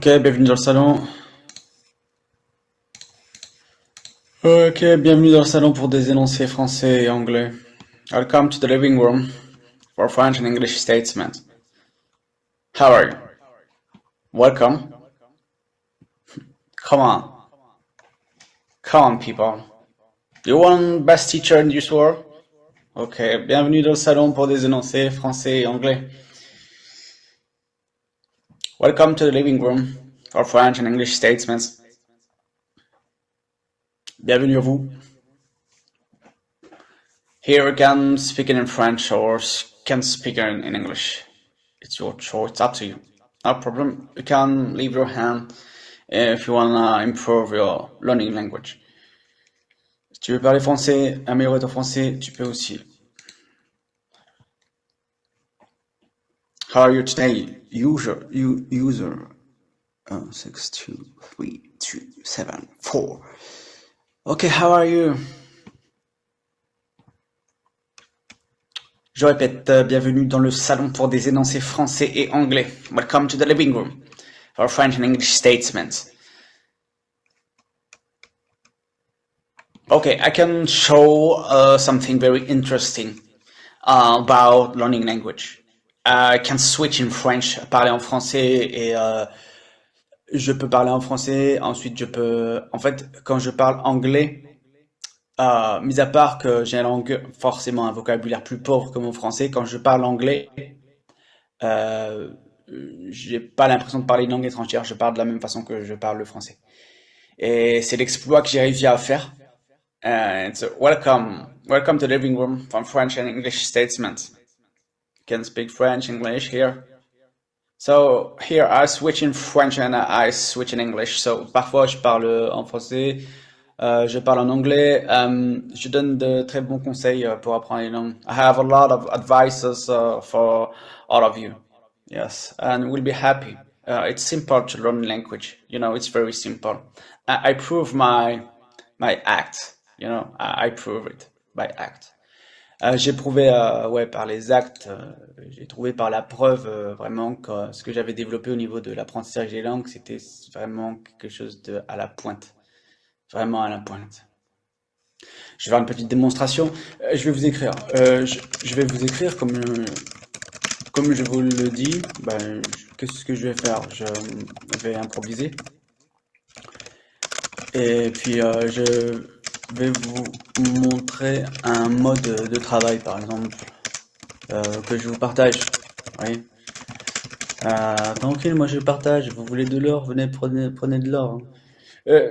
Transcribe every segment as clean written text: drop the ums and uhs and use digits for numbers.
Ok, bienvenue dans le salon. Ok, bienvenue dans le salon pour des énoncés français et anglais. Welcome to the living room for French and English statements. How are you? Welcome. Come on. Come on, people. You want best teacher in this world? Ok, bienvenue dans le salon pour des énoncés français et anglais. Welcome to the living room for French and English statements. Bienvenue à vous. Here you can speak it in French or can speak it in English. It's your choice, it's up to you. No problem. You can leave your hand if you wanna improve your learning language. Si tu veux parler français, améliorer ton français, tu peux aussi. How are you today? User 62327 Okay, how are you? Je répète, bienvenue dans le salon pour des énoncés français et anglais. Welcome to the living room for French and English statements. Okay, I can show something very interesting about learning language. I can switch in French, parler en français et je peux parler en français. Ensuite, je peux, en fait, quand je parle anglais, mis à part que j'ai forcément un vocabulaire plus pauvre que mon français, quand je parle anglais, euh, j'ai pas l'impression de parler une langue étrangère. Je parle de la même façon que je parle le français. Et c'est l'exploit que j'ai réussi à faire. And so welcome to the living room from French and English statements. Can speak French, English here. So here I switch in French and I switch in English. So parfois je parle en français, je parle en anglais. Je donne de très bons conseils pour apprendre les langues. I have a lot of advices for all of you. Yes, and we'll be happy. It's simple to learn language. You know, it's very simple. I prove my act. You know, I prove it by act. J'ai prouvé ouais, par les actes, j'ai trouvé par la preuve vraiment que ce que j'avais développé au niveau de l'apprentissage des langues, c'était vraiment quelque chose de à la pointe. Vraiment à la pointe. Je vais faire une petite démonstration. Je vais vous écrire. Je vais vous écrire comme je vous le dis. Ben, qu'est-ce que je vais faire? Je vais improviser. Et puis je vais vous montrer un mode de travail, par exemple, que je vous partage. Oui. Tranquille, moi je partage. Vous voulez de l'or, venez prenez de l'or, hein.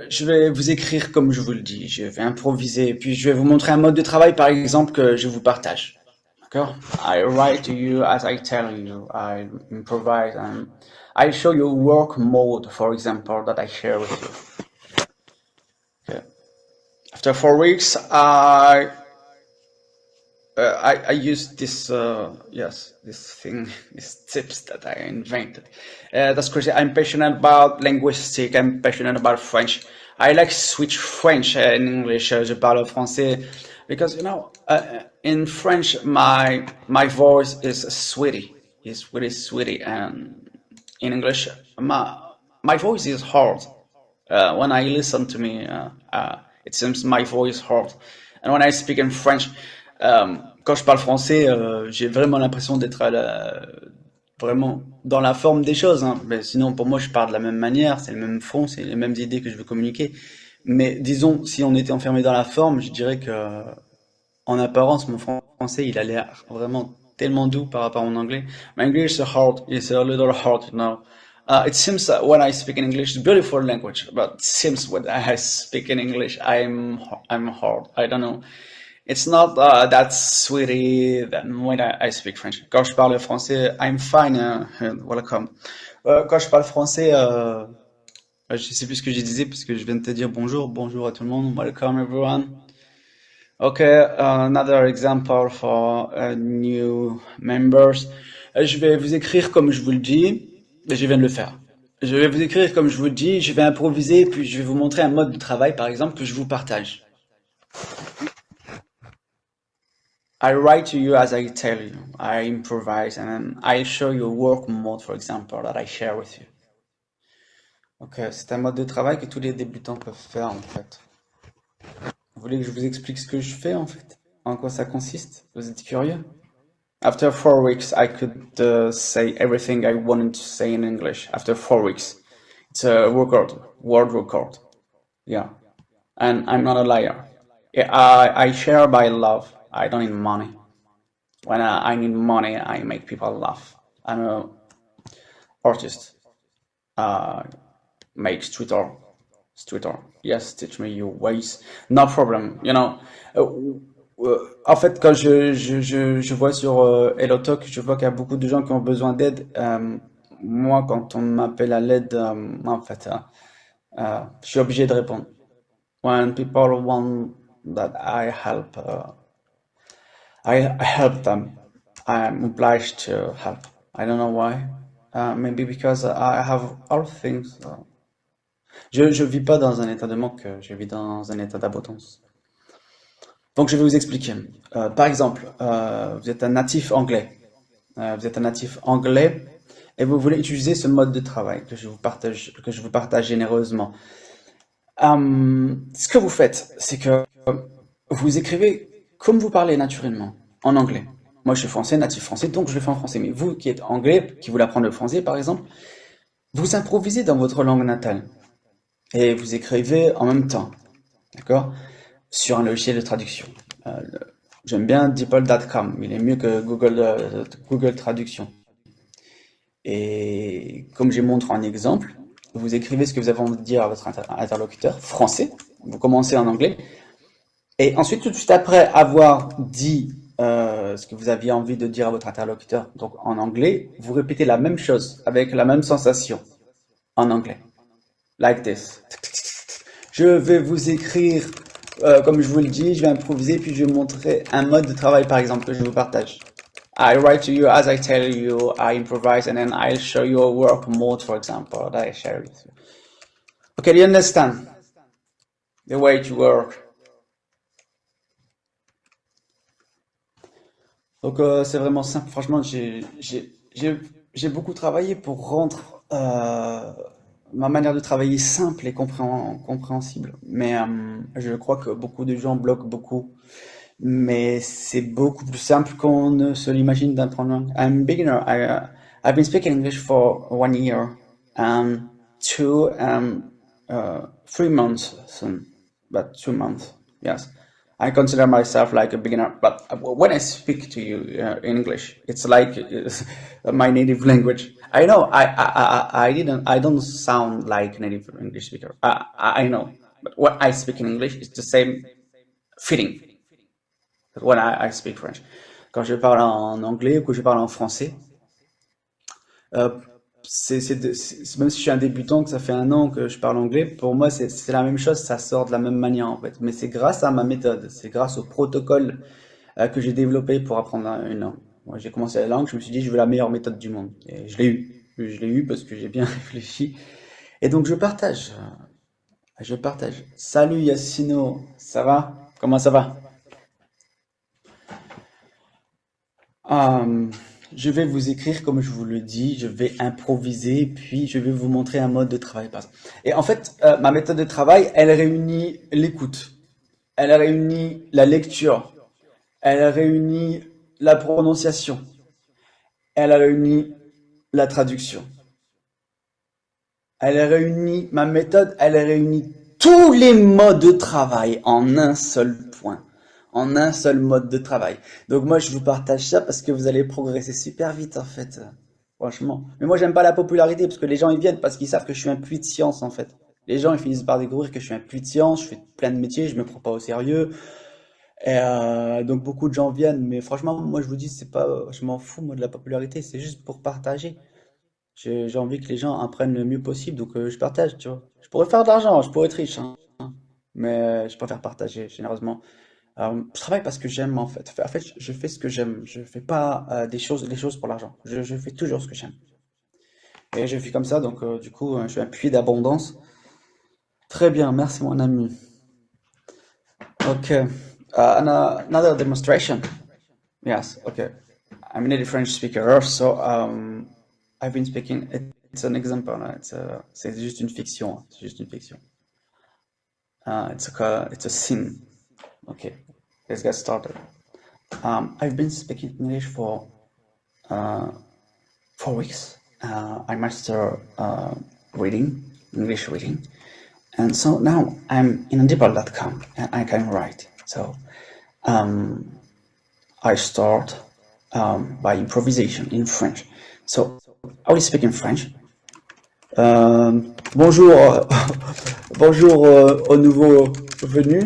Je vais vous écrire comme je vous le dis. Je vais improviser. Et puis je vais vous montrer un mode de travail, par exemple, que je vous partage. D'accord? I write to you as I tell you. I improvise and I show you work mode, for example, that I share with you. Okay. After 4 weeks, I used this, this thing, these tips that I invented. That's crazy. I'm passionate about linguistic. I'm passionate about French. I like switch French and English. Je parle français because you know, in French, my voice is sweetie. It's really sweetie, and in English, my voice is hard. When I listen to me, it seems my voice hard. And when I speak in French, quand je parle français, j'ai vraiment l'impression d'être vraiment dans la forme des choses, hein. Mais sinon, pour moi, je parle de la même manière, c'est le même fond, c'est les mêmes idées que je veux communiquer. Mais disons, si on était enfermé dans la forme, je dirais que, en apparence, mon français, il a l'air vraiment tellement doux par rapport à mon anglais. My English is hard, it's a little hard, you know. It seems that when I speak in English, it's a beautiful language, but it seems when I speak in English, I'm hard. I don't know. It's not that sweetie than when I speak French. Quand je parle français, I'm fine, welcome. Quand je parle français, je sais plus ce que je disais parce que je viens de te dire bonjour, bonjour à tout le monde, welcome everyone. Okay, another example for new members. Je vais vous écrire comme je vous le dis, mais je viens de le faire. Je vais vous écrire comme je vous le dis, je vais improviser, puis je vais vous montrer un mode de travail, par exemple, que je vous partage. I write to you as I tell you. I improvise and I show you work mode, for example, that I share with you. Ok, c'est un mode de travail que tous les débutants peuvent faire en fait. Vous voulez que je vous explique ce que je fais en fait? En quoi ça consiste? Vous êtes curieux? After 4 weeks, I could say everything I wanted to say in English. After 4 weeks, it's a record, world record. Yeah, and I'm not a liar. Yeah, I share by love. I don't need money. When I need money, I make people laugh. I'm a artist. Uh, make Twitter. Yes, teach me your ways. No problem. En fait, quand je vois sur HelloTalk, je vois qu'il y a beaucoup de gens qui ont besoin d'aide. Moi, quand on m'appelle à l'aide, en fait, je suis obligé de répondre. When people want that I help them. I'm obliged to help. I don't know why. Maybe because I have other things. Je vis pas dans un état de manque, je vis dans un état d'abondance. Donc je vais vous expliquer. Par exemple, vous êtes un natif anglais. Vous êtes un natif anglais et vous voulez utiliser ce mode de travail que je vous partage généreusement. Ce que vous faites, c'est que vous écrivez comme vous parlez naturellement, en anglais. Moi, je suis français, natif français, donc je le fais en français. Mais vous qui êtes anglais, qui voulez apprendre le français, par exemple, vous improvisez dans votre langue natale et vous écrivez en même temps, d'accord? Sur un logiciel de traduction. Euh, J'aime bien DeepL.com, il est mieux que Google Traduction. Et comme j'ai montré en exemple, vous écrivez ce que vous avez envie de dire à votre interlocuteur français, vous commencez en anglais, et ensuite, tout de suite après avoir dit ce que vous aviez envie de dire à votre interlocuteur, donc en anglais, vous répétez la même chose avec la même sensation en anglais. Like this. Je vais vous écrire, comme je vous le dis, je vais improviser, puis je vais vous montrer un mode de travail, par exemple, que je vous partage. I write to you as I tell you, I improvise, and then I'll show you a work mode, for example, that I share with you. Okay, do you understand the way to work? Donc c'est vraiment simple. Franchement, j'ai beaucoup travaillé pour rendre ma manière de travailler simple et compréhensible. Mais je crois que beaucoup de gens bloquent beaucoup. Mais c'est beaucoup plus simple qu'on ne se l'imagine d'apprendre une langue. I'm a beginner. I've been speaking English for 1 year, um, 3 months soon, but 2 months. Yes. I consider myself like a beginner, but when I speak to you in English, it's like my native language. I know I don't sound like a native English speaker. I know, but when I speak in English, it's the same feeling when I speak French. Quand je parle en anglais ou que je parle en français, euh, même si je suis un débutant, que ça fait 1 an que je parle anglais, pour moi c'est la même chose, ça sort de la même manière en fait. Mais c'est grâce à ma méthode, c'est grâce au protocole que j'ai développé pour apprendre une langue. Moi, j'ai commencé la langue, je me suis dit je veux la meilleure méthode du monde. Et je l'ai eu. Je l'ai eu parce que j'ai bien réfléchi. Et donc je partage. Je partage. Salut Yacino, ça va? Comment ça va? Euh, je vais vous écrire comme je vous le dis, je vais improviser, puis je vais vous montrer un mode de travail. Par exemple. Et en fait, ma méthode de travail, elle réunit l'écoute, elle réunit la lecture, elle réunit la prononciation, elle réunit la traduction. Elle réunit, ma méthode, elle réunit tous les modes de travail en un seul point, en un seul mode de travail. Donc moi, je vous partage ça parce que vous allez progresser super vite en fait, franchement. Mais moi, j'aime pas la popularité parce que les gens ils viennent parce qu'ils savent que je suis un puits de science en fait. Les gens ils finissent par découvrir que je suis un puits de science, je fais plein de métiers, je me prends pas au sérieux. Et donc beaucoup de gens viennent, mais franchement, moi je vous dis, c'est pas, je m'en fous moi de la popularité, c'est juste pour partager. J'ai envie que les gens apprennent le mieux possible, donc je partage, tu vois. Je pourrais faire de l'argent, je pourrais être riche, hein, mais je préfère partager généreusement. Je travaille parce que j'aime en fait. En fait, je fais ce que j'aime. Je fais pas des choses pour l'argent. Je fais toujours ce que j'aime. Et je vis comme ça, donc du coup, je suis un puits d'abondance. Très bien, merci mon ami. Okay, another demonstration. Yes, okay. I'm a native French speaker, so I've been speaking it's an example. C'est juste une fiction. C'est juste une fiction. It's a scene. Okay, let's get started. I've been speaking English for 4 weeks. I master reading, English reading. And so now I'm in Audible.com and I can write. So I start by improvisation in French. So I will speak in French. Bonjour, bonjour aux nouveaux venus.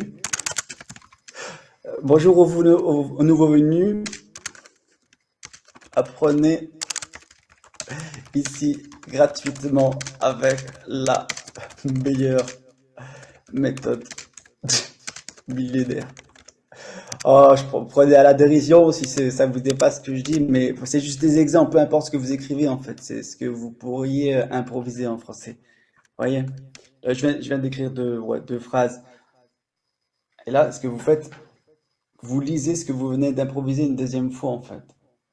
Bonjour aux nouveaux venus. Apprenez ici gratuitement avec la meilleure méthode millénaire. Oh, je prenais à la dérision si ça vous dépasse ce que je dis, mais c'est juste des exemples, peu importe ce que vous écrivez en fait, c'est ce que vous pourriez improviser en français. Vous voyez? Je viens d'écrire deux phrases. Et là, ce que vous faites, vous lisez ce que vous venez d'improviser une deuxième fois en fait,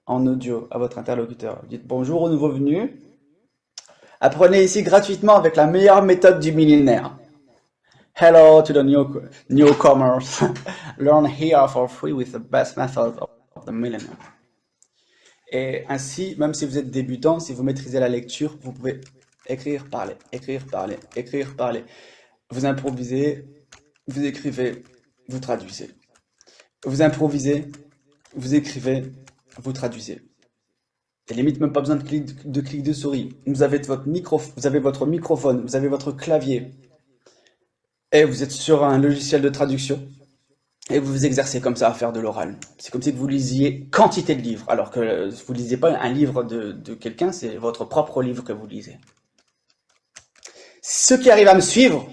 en audio à votre interlocuteur. Vous dites bonjour aux nouveaux venus. Apprenez ici gratuitement avec la meilleure méthode du millénaire. Hello to the newcomers. Learn here for free with the best method of the millennium. Et ainsi, même si vous êtes débutant, si vous maîtrisez la lecture, vous pouvez écrire, parler, écrire, parler, écrire, parler. Vous improvisez, vous écrivez, vous traduisez. Vous improvisez, vous écrivez, vous traduisez. Et limite même pas besoin de clic de souris. Vous avez votre microphone, vous avez votre clavier. Et vous êtes sur un logiciel de traduction. Et vous vous exercez comme ça à faire de l'oral. C'est comme si vous lisiez quantité de livres. Alors que vous lisez pas un livre de quelqu'un, c'est votre propre livre que vous lisez. Ceux qui arrivent à me suivre,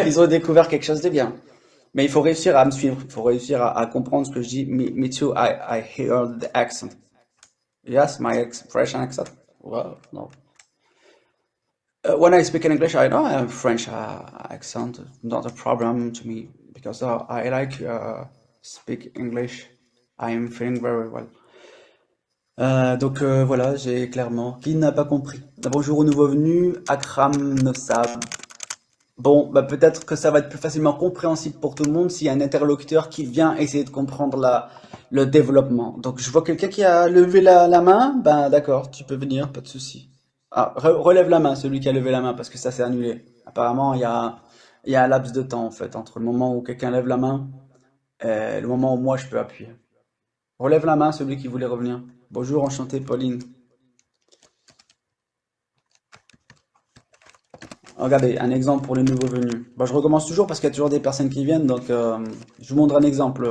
ils ont découvert quelque chose de bien. Mais il faut réussir à me suivre. Il faut réussir à comprendre ce que je dis. Me too, I hear the accent. Yes, my French accent. Well, no. When I speak in English, I know I have French accent. Not a problem to me because I like speak English. I am feeling very well. Donc voilà, j'ai clairement. Qui n'a pas compris? Bonjour aux nouveaux venus. Akram Nosab. Bon, bah peut-être que ça va être plus facilement compréhensible pour tout le monde s'il y a un interlocuteur qui vient essayer de comprendre le développement. Donc je vois quelqu'un qui a levé la main. Ben d'accord, tu peux venir, pas de souci. Ah, relève la main, celui qui a levé la main, parce que ça s'est annulé. Apparemment, il y a un laps de temps, en fait, entre le moment où quelqu'un lève la main et le moment où moi je peux appuyer. Relève la main, celui qui voulait revenir. Bonjour, enchanté, Pauline. Regardez, un exemple pour les nouveaux venus. Bon, je recommence toujours parce qu'il y a toujours des personnes qui viennent, donc je vous montre un exemple.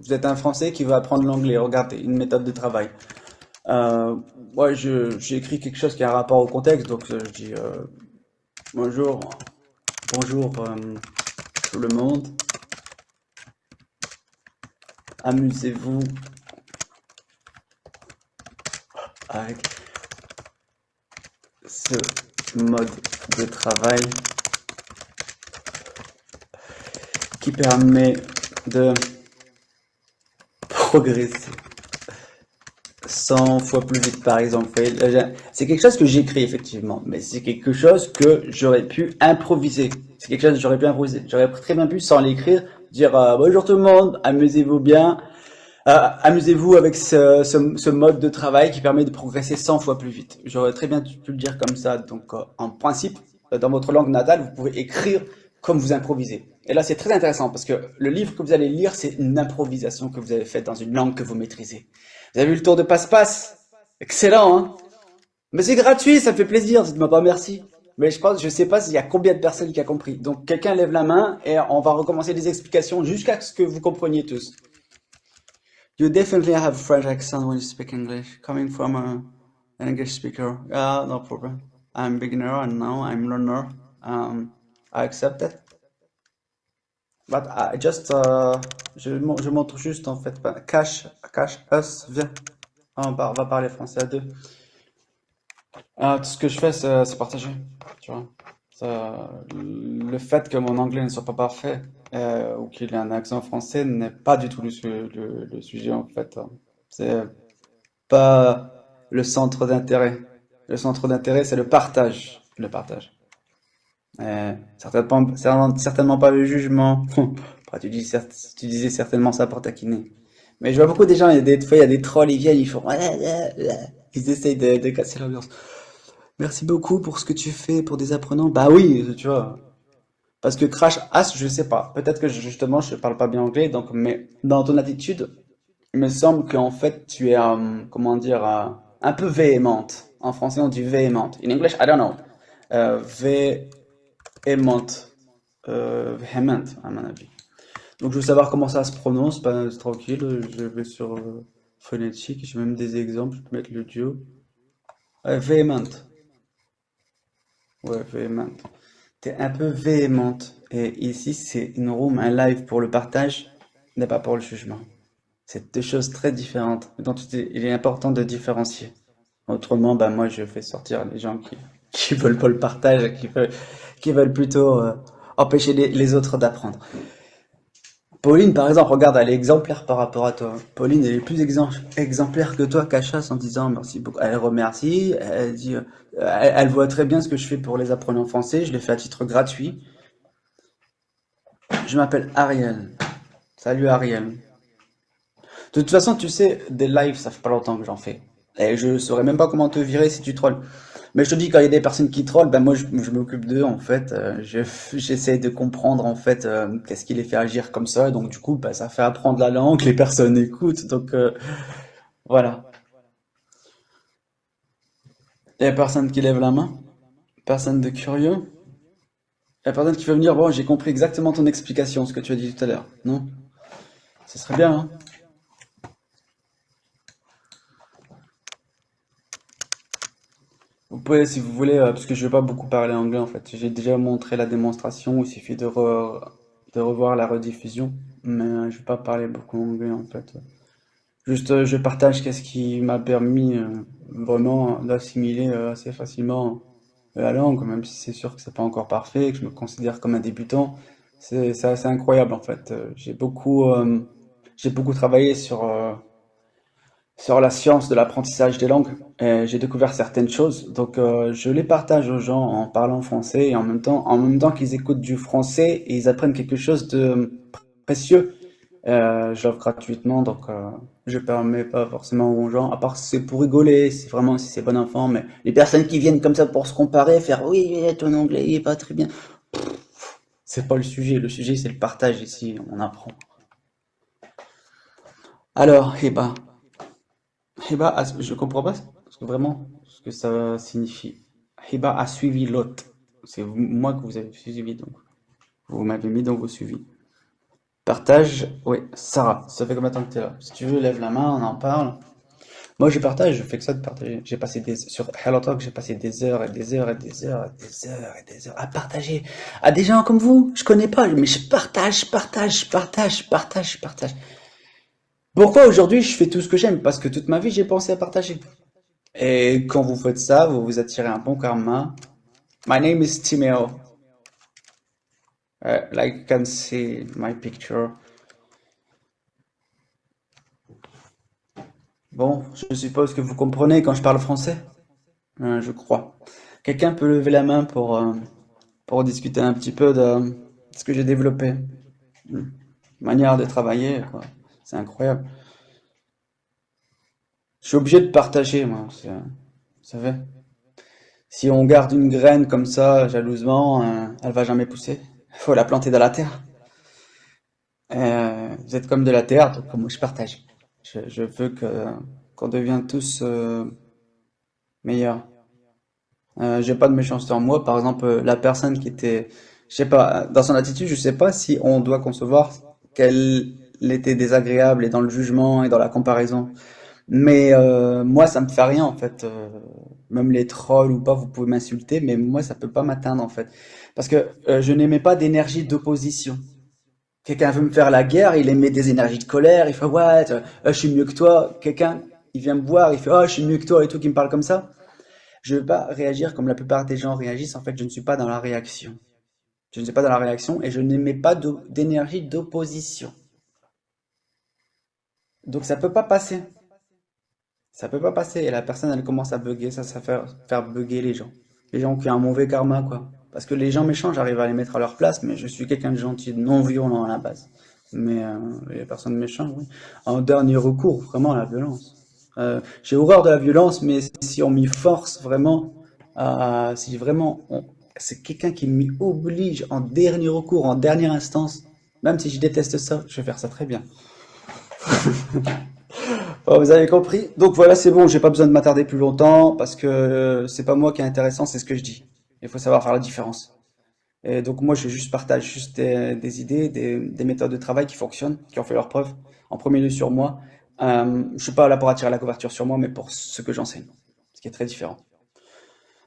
Vous êtes un Français qui veut apprendre l'anglais. Regardez, une méthode de travail. Ouais, j'ai écrit quelque chose qui a un rapport au contexte, donc je dis bonjour, bonjour tout le monde. Amusez-vous avec ce mode de travail qui permet de progresser 100 fois plus vite, par exemple. C'est quelque chose que j'écris effectivement, mais c'est quelque chose que j'aurais pu improviser. C'est quelque chose que j'aurais pu improviser. J'aurais très bien pu, sans l'écrire, dire bonjour tout le monde, amusez-vous bien. Amusez-vous avec ce mode de travail qui permet de progresser 100 fois plus vite. J'aurais très bien pu le dire comme ça. Donc, en principe, dans votre langue natale, vous pouvez écrire comme vous improvisez. Et là, c'est très intéressant parce que le livre que vous allez lire, c'est une improvisation que vous avez faite dans une langue que vous maîtrisez. Vous avez vu le tour de passe-passe? Excellent, hein? Mais c'est gratuit, ça me fait plaisir. Dites-moi pas merci. Mais je sais pas s'il y a combien de personnes qui a compris. Donc, quelqu'un lève la main et on va recommencer les explications jusqu'à ce que vous compreniez tous. You definitely have French accent when you speak English, coming from an English speaker. Yeah, no problem. I'm beginner and now I'm learner. I accept it. But I just, je montre juste en fait, cash us, viens. On va parler français à deux. Tout ce que je fais, c'est partager, tu vois. Le fait que mon anglais ne soit pas parfait ou qu'il ait un accent français n'est pas du tout le sujet en fait. C'est pas le centre d'intérêt. Le centre d'intérêt, c'est le partage. Le partage. Certainement pas le jugement. Après, tu disais certainement ça pour taquiner. Mais je vois beaucoup des gens, il y a des fois, il y a des trolls, ils viennent, ils font... Ils essayent de casser l'ambiance. Merci beaucoup pour ce que tu fais pour des apprenants. Bah oui, tu vois. Parce que Crash As, je sais pas. Peut-être que justement, je parle pas bien anglais, donc, mais dans ton attitude, il me semble qu'en fait, tu es, comment dire, un peu véhémente. En français, on dit véhémente. In English, I don't know. Véhémente. Vehement, à mon avis. Donc, je veux savoir comment ça se prononce. Pas tranquille. Je vais sur phonétique. J'ai même des exemples. Je peux mettre le duo. Vehement. Ouais, vehement. T'es un peu véhémente. Et ici, c'est une room, un live pour le partage, n'est pas pour le jugement. C'est deux choses très différentes. Donc, il est important de différencier. Autrement, bah, moi, je fais sortir les gens qui veulent pas le partage, qui veulent plutôt empêcher les autres d'apprendre. Pauline, par exemple, regarde, elle est exemplaire par rapport à toi. Pauline, elle est plus exemplaire que toi, Cachas, en disant merci beaucoup. Elle remercie, elle dit, elle voit très bien ce que je fais pour les apprenants français, je le fais à titre gratuit. Je m'appelle Ariel. Salut Ariel. De toute façon, tu sais, des lives, ça fait pas longtemps que j'en fais. Et je saurais même pas comment te virer si tu trolls. Mais je te dis, quand il y a des personnes qui trollent, ben moi je m'occupe d'eux en fait. J'essaie de comprendre en fait qu'est-ce qui les fait agir comme ça. Donc du coup, ben, ça fait apprendre la langue, les personnes écoutent. Donc voilà. Il y a personne qui lève la main, personne de curieux. Il y a personne qui veut me dire, bon, j'ai compris exactement ton explication, ce que tu as dit tout à l'heure. Non? Ce serait bien, hein? Vous pouvez, si vous voulez, parce que je vais pas beaucoup parler anglais en fait. J'ai déjà montré la démonstration, il suffit de revoir la rediffusion. Mais je vais pas parler beaucoup anglais en fait. Juste, je partage qu'est-ce qui m'a permis vraiment d'assimiler assez facilement la langue, même si c'est sûr que c'est pas encore parfait, que je me considère comme un débutant. C'est assez incroyable en fait. J'ai beaucoup travaillé sur la science de l'apprentissage des langues. Et j'ai découvert certaines choses, donc je les partage aux gens en parlant français et en même temps qu'ils écoutent du français et ils apprennent quelque chose de précieux. Je l'offre gratuitement, donc je permets pas forcément aux gens, à part si c'est pour rigoler, c'est vraiment si c'est bon enfant, mais les personnes qui viennent comme ça pour se comparer, faire oui, ton anglais il est pas très bien, c'est pas le sujet. Le sujet c'est le partage ici, on apprend. Alors, je comprends pas parce que vraiment ce que ça signifie. Hiba a suivi l'autre. C'est moi que vous avez suivi donc. Vous m'avez mis dans vos suivis. Partage, oui, Sarah, ça fait combien de temps que t'es là? Si tu veux, lève la main, on en parle. Moi, je partage, je fais que ça de partager. J'ai passé sur Hello Talk, j'ai passé des heures et des heures et des heures et des heures et des heures à partager à des gens comme vous. Je connais pas, mais je partage, partage, partage, partage, partage. Pourquoi aujourd'hui je fais tout ce que j'aime? Parce que toute ma vie j'ai pensé à partager. Et quand vous faites ça, vous vous attirez un bon karma. My name is Timeo. Like you can see my picture. Bon, je suppose que vous comprenez quand je parle français. Je crois. Quelqu'un peut lever la main pour discuter un petit peu de ce que j'ai développé. Hmm. Manière de travailler, quoi. C'est incroyable. Je suis obligé de partager, moi. Vous savez. Si on garde une graine comme ça, jalousement, elle va jamais pousser. Il faut la planter dans la terre. Vous êtes comme de la terre, donc moi je partage. Je veux qu'on devienne tous meilleurs. J'ai pas de méchanceté en moi. Par exemple, la personne qui était, je sais pas, dans son attitude, je sais pas si on doit concevoir qu'elle était désagréable et dans le jugement et dans la comparaison. Mais moi, ça me fait rien en fait. Même les trolls ou pas, vous pouvez m'insulter, mais moi, ça peut pas m'atteindre en fait, parce que je n'émets pas d'énergie d'opposition. Quelqu'un veut me faire la guerre, il émet des énergies de colère, il fait ouais, je suis mieux que toi. Quelqu'un, il vient me voir, il fait oh, je suis mieux que toi et tout, qui me parle comme ça. Je ne vais pas réagir comme la plupart des gens réagissent. En fait, je ne suis pas dans la réaction. Je ne suis pas dans la réaction et je n'émets pas d'énergie d'opposition. Donc ça peut pas passer. Ça peut pas passer. Et la personne, elle commence à bugger, ça faire bugger les gens. Les gens qui ont un mauvais karma, quoi. Parce que les gens méchants, j'arrive à les mettre à leur place, mais je suis quelqu'un de gentil, de non violent à la base. Mais les personnes méchantes, oui. En dernier recours, vraiment, la violence. J'ai horreur de la violence, mais si on m'y force vraiment, si vraiment c'est quelqu'un qui m'y oblige en dernier recours, en dernière instance, même si je déteste ça, je vais faire ça très bien. Oh, vous avez compris. Donc voilà, c'est bon, j'ai pas besoin de m'attarder plus longtemps parce que c'est pas moi qui est intéressant, c'est ce que je dis. Il faut savoir faire la différence. Et donc moi, je juste partage juste des idées, des méthodes de travail qui fonctionnent, qui ont fait leur preuve. En premier lieu sur moi. Je suis pas là pour attirer la couverture sur moi, mais pour ce que j'enseigne, ce qui est très différent.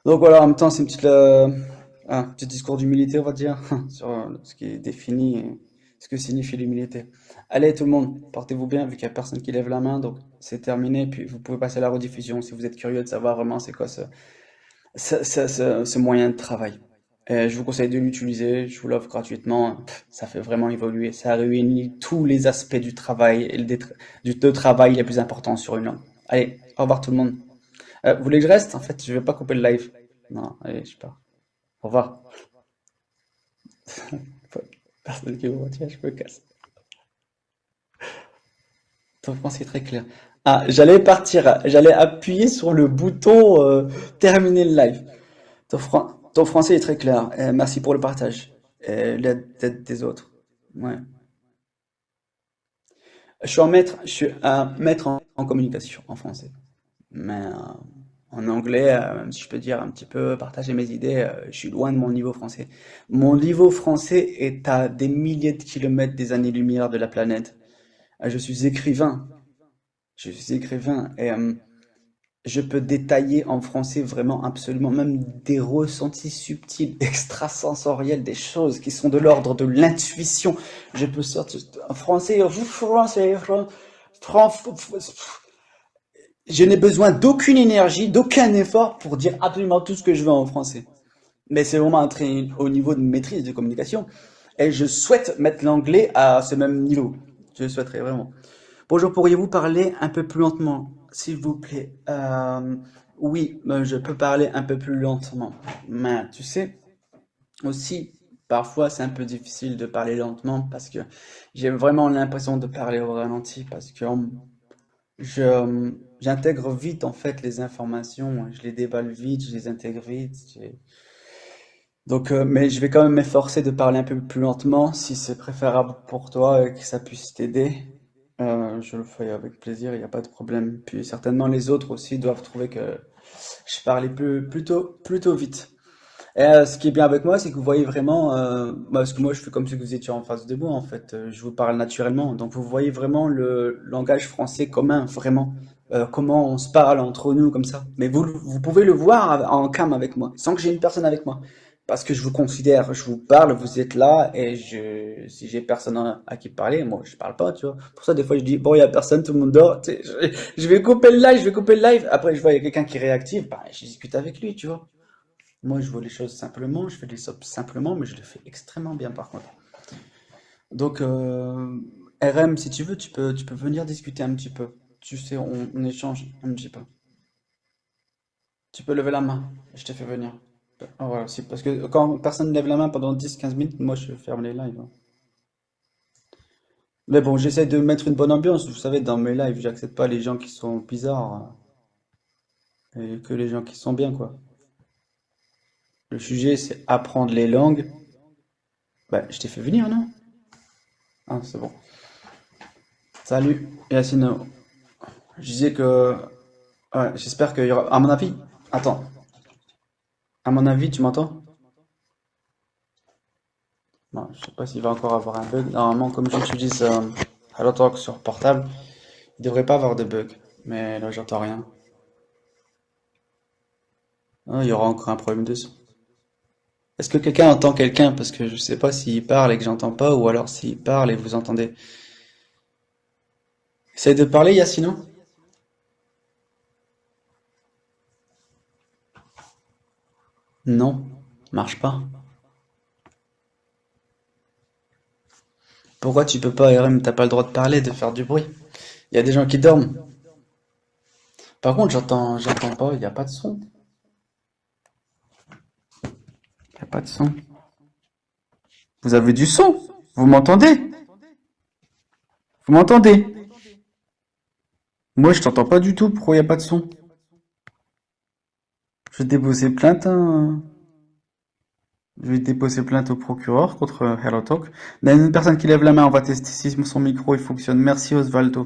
Donc voilà, en même temps, c'est un petit discours d'humilité, on va dire, sur ce qui définit ce que signifie l'humilité. Allez, tout le monde, portez-vous bien, vu qu'il n'y a personne qui lève la main, donc c'est terminé. Puis vous pouvez passer à la rediffusion si vous êtes curieux de savoir vraiment c'est quoi ce moyen de travail. Et je vous conseille de l'utiliser, je vous l'offre gratuitement. Ça fait vraiment évoluer, ça réunit tous les aspects du travail et de travail les plus importants sur une langue. Allez, au revoir tout le monde. Vous voulez que je reste? En fait, je vais pas couper le live. Non, allez, je pars. Au revoir. Personne qui me retient, je me casse. Ton français est très clair. Ah, j'allais partir, j'allais appuyer sur le bouton terminer le live. Ton français est très clair. Merci pour le partage et l'aide des autres. Ouais. Je suis un maître en communication en français. Mais en anglais, même si je peux dire un petit peu partager mes idées, je suis loin de mon niveau français. Mon niveau français est à des milliers de kilomètres des années-lumière de la planète. Je suis écrivain. Je suis écrivain et je peux détailler en français vraiment absolument même des ressentis subtils, extrasensoriels, des choses qui sont de l'ordre de l'intuition. Je peux sortir en français, je n'ai besoin d'aucune énergie, d'aucun effort pour dire absolument tout ce que je veux en français. Mais c'est vraiment un très haut niveau de maîtrise de communication. Et je souhaite mettre l'anglais à ce même niveau. Je le souhaiterais vraiment. Bonjour, pourriez-vous parler un peu plus lentement, s'il vous plaît? Oui, je peux parler un peu plus lentement. Mais tu sais, aussi, parfois c'est un peu difficile de parler lentement parce que j'ai vraiment l'impression de parler au ralenti parce que j'intègre vite en fait les informations, je les déballe vite, je les intègre vite. Donc, mais je vais quand même m'efforcer de parler un peu plus lentement si c'est préférable pour toi et que ça puisse t'aider. Je le ferai avec plaisir, il n'y a pas de problème. Puis certainement les autres aussi doivent trouver que je parlais plutôt vite. Et ce qui est bien avec moi, c'est que vous voyez vraiment, parce que moi je fais comme si vous étiez en face de moi en fait, je vous parle naturellement. Donc vous voyez vraiment le langage français commun, vraiment. Comment on se parle entre nous comme ça. Mais vous pouvez le voir en cam avec moi, sans que j'ai une personne avec moi. Parce que je vous considère, je vous parle, vous êtes là, et si j'ai personne à qui parler, moi je parle pas, tu vois. Pour ça, des fois je dis, bon, il y a personne, tout le monde dort, tu sais, je vais couper le live, je vais couper le live. Après, je vois, il y a quelqu'un qui est réactif, bah, je discute avec lui, tu vois. Moi, je vois les choses simplement, je fais les choses simplement, mais je le fais extrêmement bien par contre. Donc, RM, si tu veux, tu peux venir discuter un petit peu. Tu sais, on échange un petit peu. Tu peux lever la main, je te fais venir. Ah, voilà, c'est parce que quand personne ne lève la main pendant 10-15 minutes, moi je ferme les lives, hein. Mais bon, j'essaie de mettre une bonne ambiance. Vous savez, dans mes lives, j'accepte pas les gens qui sont bizarres, et que les gens qui sont bien, quoi. Le sujet, c'est apprendre les langues. Bah, je t'ai fait venir, non? Ah, c'est bon. Salut, Yacine. Je disais que, ouais, j'espère qu'il y aura. À mon avis, attends. À mon avis, tu m'entends? Non, je sais pas s'il va encore avoir un bug. Normalement, comme j'utilise HelloTalk sur portable, il devrait pas avoir de bug. Mais là, j'entends rien. Ah, il y aura encore un problème de son. Est-ce que quelqu'un entend quelqu'un? Parce que je sais pas s'il parle et que j'entends pas, ou alors s'il parle et vous entendez. Essaye de parler, Yacine? Non, marche pas. Pourquoi tu peux pas, RM? T'as pas le droit de parler, de faire du bruit. Il y a des gens qui dorment. Par contre, j'entends pas, il n'y a pas de son. Il n'y a pas de son. Vous avez du son? Vous m'entendez? Vous m'entendez? Moi, je t'entends pas du tout. Pourquoi il n'y a pas de son? Je vais déposer plainte, hein. Je vais déposer plainte au procureur contre HelloTalk. Il y a une personne qui lève la main. On va tester si son micro il fonctionne. Merci Osvaldo.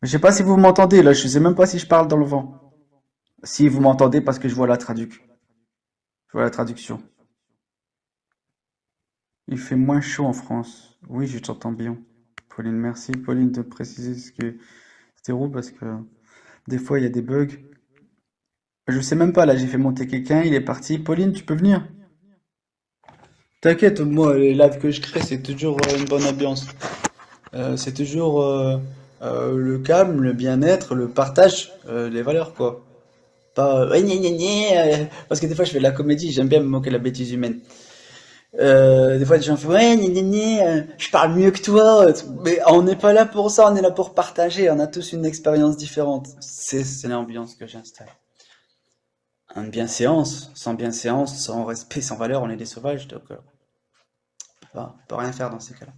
Mais je sais pas si vous m'entendez là. Je sais même pas si je parle dans le vent. Si vous m'entendez parce que je vois la traduction. Je vois la traduction. Il fait moins chaud en France. Oui, je t'entends bien. Pauline, merci Pauline de préciser ce que c'était roux parce que des fois il y a des bugs. Je sais même pas là. J'ai fait monter quelqu'un. Il est parti. Pauline, tu peux venir? T'inquiète, moi les lives que je crée c'est toujours une bonne ambiance. C'est toujours le calme, le bien-être, le partage, les valeurs, quoi. Pas ouais, gna, gna, gna, parce que des fois je fais de la comédie, j'aime bien me moquer de la bêtise humaine. Des fois les gens font ouais, gna, gna, gna, je parle mieux que toi, mais on n'est pas là pour ça, on est là pour partager, on a tous une expérience différente. C'est l'ambiance que j'installe. Une bienséance, sans respect, sans valeur, on est des sauvages, donc on peut rien faire dans ces cas-là.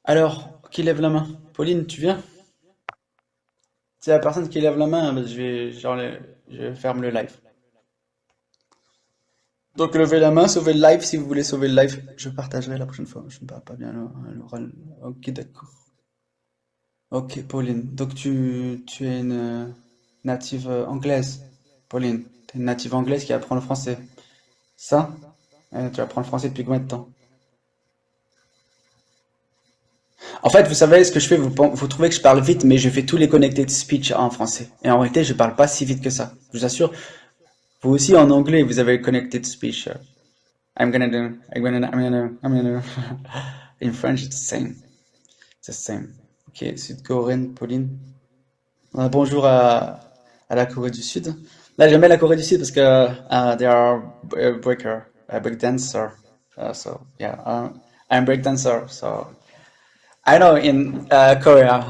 Alors, qui lève la main? Pauline, tu viens? C'est la personne qui lève la main, je ferme le live. Donc levez la main, sauvez le live si vous voulez sauver le live. Je partagerai la prochaine fois. Je ne parle pas bien l'oral. Ok, d'accord. Ok, Pauline. Donc tu es une native anglaise. Pauline, tu es une native anglaise qui apprend le français. Ça? Tu apprends le français depuis combien de temps? En fait, vous savez ce que je fais, vous trouvez que je parle vite, mais je fais tous les connected speech en français. Et en réalité, je parle pas si vite que ça. Je vous assure, vous aussi en anglais, vous avez le connected speech. I'm gonna do, I'm gonna. In French, it's the same. It's the same. Ok, sud-coréenne, Pauline. Bonjour à la Corée du Sud. Là, j'aime bien la Corée du Sud parce que they are a break dancer. So yeah, I'm break dancer. So I know in Korea,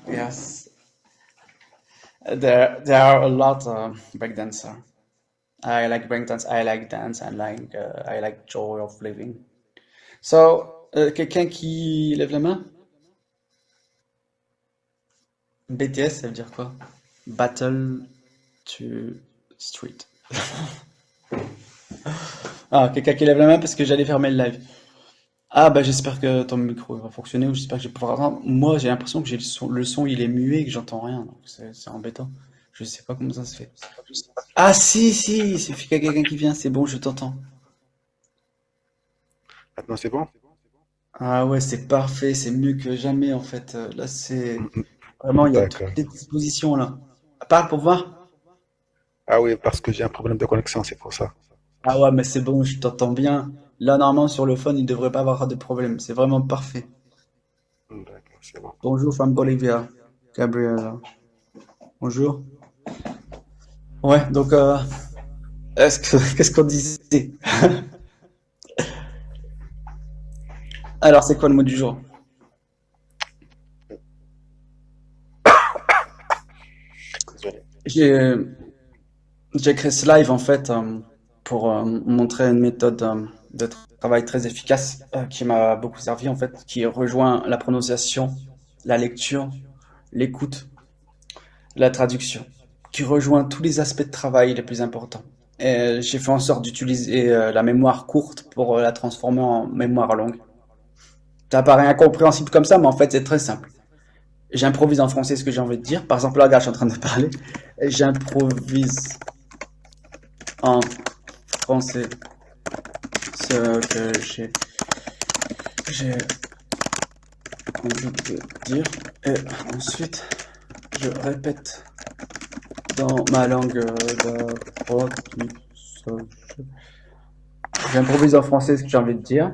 yes, there are a lot of break dancer. I like break dance. I like dance. I like joy of living. So, quelqu'un qui lève la main? BTS, ça veut dire quoi? Battle to Street. Ah, quelqu'un qui lève la main parce que j'allais fermer le live. Ah, bah j'espère que ton micro va fonctionner ou j'espère que je vais pouvoir entendre. Moi, j'ai l'impression que j'ai le son, il est muet et que j'entends rien. Donc c'est embêtant. Je sais pas comment ça se fait. Ah, si, il suffit qu'il y ait quelqu'un qui vient, c'est bon, je t'entends. Maintenant, c'est bon? Ah ouais, c'est parfait, c'est mieux que jamais en fait. Là, c'est Mm, mm. vraiment, il y a toutes D'accord. les dispositions là. Parle pour voir. Ah oui, parce que j'ai un problème de connexion, c'est pour ça. Ah ouais, mais c'est bon, je t'entends bien. Là, normalement, sur le phone, il devrait pas avoir de problème. C'est vraiment parfait. D'accord, c'est bon. Bonjour, femme Bolivia. Gabriela. Bonjour. Ouais, donc, qu'est-ce qu'on disait? Alors, c'est quoi le mot du jour? Désolé. J'ai, j'ai créé ce live, en fait, pour montrer une méthode de travail très efficace qui m'a beaucoup servi, en fait, qui rejoint la prononciation, la lecture, l'écoute, la traduction, qui rejoint tous les aspects de travail les plus importants. Et j'ai fait en sorte d'utiliser la mémoire courte pour la transformer en mémoire longue. Ça paraît incompréhensible comme ça, mais en fait c'est très simple. J'improvise en français ce que j'ai envie de dire. Par exemple, là, regarde, je suis en train de parler. J'improvise en français ce que j'ai envie de dire. Et ensuite, je répète dans ma langue d'apprentissage. J'improvise en français ce que j'ai envie de dire.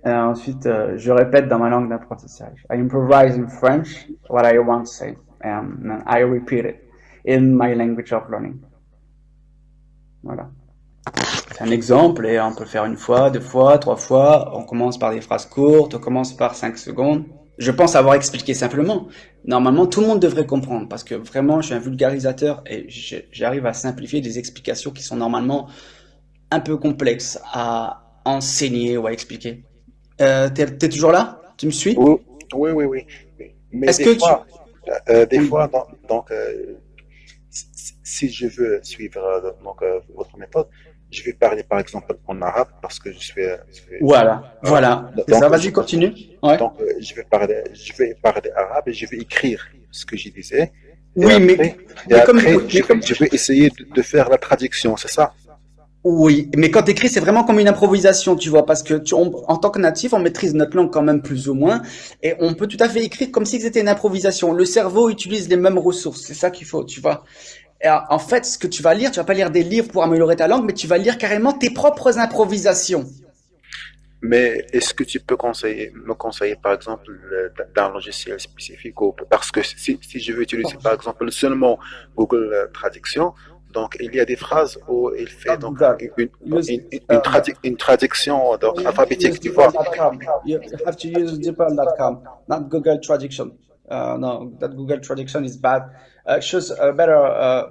Et ensuite, je répète dans ma langue d'apprentissage. I improvise in French what I want to say. And I repeat it in my language of learning. Voilà. C'est un exemple et on peut le faire une fois, deux fois, trois fois. On commence par des phrases courtes, on commence par 5 secondes. Je pense avoir expliqué simplement. Normalement, tout le monde devrait comprendre parce que vraiment, je suis un vulgarisateur et j'arrive à simplifier des explications qui sont normalement un peu complexes à enseigner ou à expliquer. T'es toujours là? Tu me suis? Oui, oui, oui, oui. Mais Est-ce que tu... des Oui. fois, si je veux suivre votre méthode, je vais parler par exemple en arabe parce que je suis Voilà, arabe. voilà. C'est ça, Donc, vas-y, continue. Ouais. je vais parler arabe et je vais écrire ce que je disais. Et Oui, après, mais comme, oui, je vais essayer de faire la traduction, c'est ça? oui, mais quand t'écris, c'est vraiment comme une improvisation, tu vois, parce que en tant que natif, on maîtrise notre langue quand même plus ou moins, et on peut tout à fait écrire comme si c'était une improvisation. Le cerveau utilise les mêmes ressources, c'est ça qu'il faut, tu vois. Et en fait, ce que tu vas lire, tu vas pas lire des livres pour améliorer ta langue, mais tu vas lire carrément tes propres improvisations. Mais est-ce que tu peux me conseiller par exemple d'un logiciel spécifique parce que si je veux utiliser par exemple seulement Google Traduction, donc il y a des phrases où il fait Not Google. Use, une traduction donc, you have to use alphabétique, tu vois. DeepL.com. You have to use DeepL.com, not Google Traduction. No, that Google Traduction is bad. Chose better,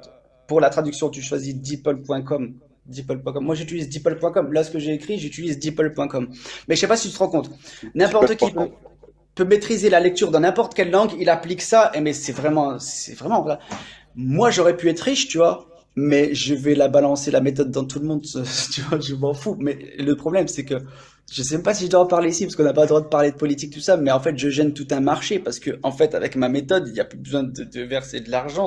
pour la traduction, tu choisis DeepL.com. DeepL.com. Moi, j'utilise DeepL.com. Là, ce que j'ai écrit, j'utilise DeepL.com. Mais je sais pas si tu te rends compte. N'importe qui Super. peut maîtriser la lecture dans n'importe quelle langue, il applique ça, et mais c'est vraiment vrai. Moi, j'aurais pu être riche, tu vois, mais je vais la balancer la méthode dans tout le monde, tu vois, je m'en fous. Mais le problème, c'est que je sais même pas si je dois en parler ici, parce qu'on n'a pas le droit de parler de politique, tout ça, mais en fait, je gêne tout un marché, parce que, en fait, avec ma méthode, il n'y a plus besoin de verser de l'argent,